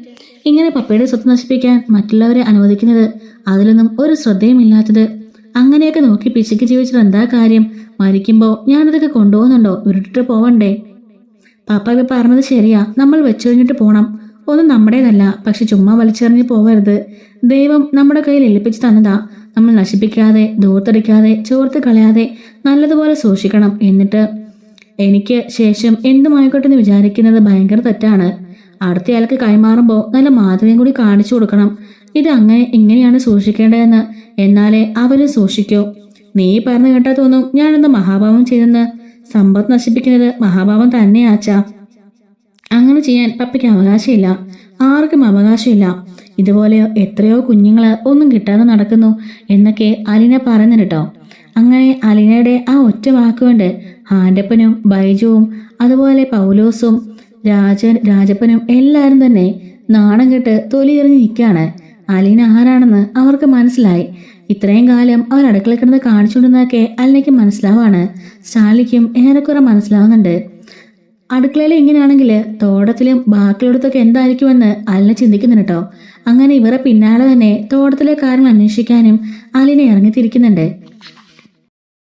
S1: ഇങ്ങനെ പപ്പയുടെ സ്വത്ത് നശിപ്പിക്കാൻ മറ്റുള്ളവരെ അനുവദിക്കുന്നത്, അതിലൊന്നും ഒരു ശ്രദ്ധയുമില്ലാത്തത്. അങ്ങനെയൊക്കെ നോക്കി പിശുക്ക് ജീവിച്ചിട്ട് എന്താ കാര്യം? മരിക്കുമ്പോൾ ഞാനിതൊക്കെ കൊണ്ടുപോകുന്നുണ്ടോ? ഉരുട്ടിട്ട് പോവണ്ടേ? പപ്പ ഇപ്പം പറഞ്ഞത് ശരിയാ. നമ്മൾ വെച്ചൊഴിഞ്ഞിട്ട് പോണം. ഒന്നും നമ്മുടേതല്ല. പക്ഷെ ചുമ്മാ വലിച്ചെറിഞ്ഞ് പോകരുത്. ദൈവം നമ്മുടെ കയ്യിൽ ഏൽപ്പിച്ച് തന്നതാ. നമ്മൾ നശിപ്പിക്കാതെ, ദൂർത്തടിക്കാതെ, ചോർത്ത് കളയാതെ നല്ലതുപോലെ സൂക്ഷിക്കണം. എന്നിട്ട് എനിക്ക് ശേഷം എന്തുമായിക്കോട്ടെ എന്ന് വിചാരിക്കുന്നത് ഭയങ്കര തെറ്റാണ്. അടുത്തയാൾക്ക് കൈമാറുമ്പോൾ നല്ല മാതൃകയും കൂടി കാണിച്ചു കൊടുക്കണം. ഇത് ഇങ്ങനെയാണ് സൂക്ഷിക്കേണ്ടതെന്ന്. എന്നാലേ അവര് സൂക്ഷിക്കൂ. നീ പറഞ്ഞു കേട്ടാ തോന്നും ഞാനെന്താ മഹാഭാവം ചെയ്തെന്ന്. സമ്പത്ത് നശിപ്പിക്കുന്നത് മഹാഭാവം തന്നെയാച്ചാ. അങ്ങനെ ചെയ്യാൻ പപ്പയ്ക്ക് അവകാശമില്ല. ആർക്കും അവകാശമില്ല. ഇതുപോലെ എത്രയോ കുഞ്ഞുങ്ങൾ ഒന്നും കിട്ടാതെ നടക്കുന്നു എന്നൊക്കെ അലീന പറയുന്നു കേട്ടോ. അങ്ങനെ അലീനയുടെ ആ ഒറ്റ വാക്കുകൊണ്ട് ആൻ്റപ്പനും ബൈജുവും അതുപോലെ പൗലോസും രാജപ്പനും എല്ലാവരും തന്നെ നാണം കെട്ട് തൊലിയെറിഞ്ഞ് നിൽക്കുകയാണ്. അലീന ആരാണെന്ന് അവർക്ക് മനസ്സിലായി. ഇത്രയും കാലം അവർ അടുക്കള കിടന്ന് കാണിച്ചുകൊണ്ടിരുന്നതൊക്കെ അലീനയ്ക്ക് മനസ്സിലാവാണ്. സ്റ്റാൻലിക്കും ഏറെക്കുറെ മനസ്സിലാവുന്നുണ്ട്. അടുക്കളയിൽ ഇങ്ങനെയാണെങ്കിൽ തോട്ടത്തിലും ബാക്കിയുള്ളടത്തൊക്കെ എന്തായിരിക്കുമെന്ന് അലീന ചിന്തിക്കുന്നുണ്ട് കേട്ടോ. അങ്ങനെ ഇവരെ പിന്നാലെ തന്നെ തോട്ടത്തിലെ കാര്യങ്ങൾ അന്വേഷിക്കാനും അലീന ഇറങ്ങിത്തിരിക്കുന്നുണ്ട്.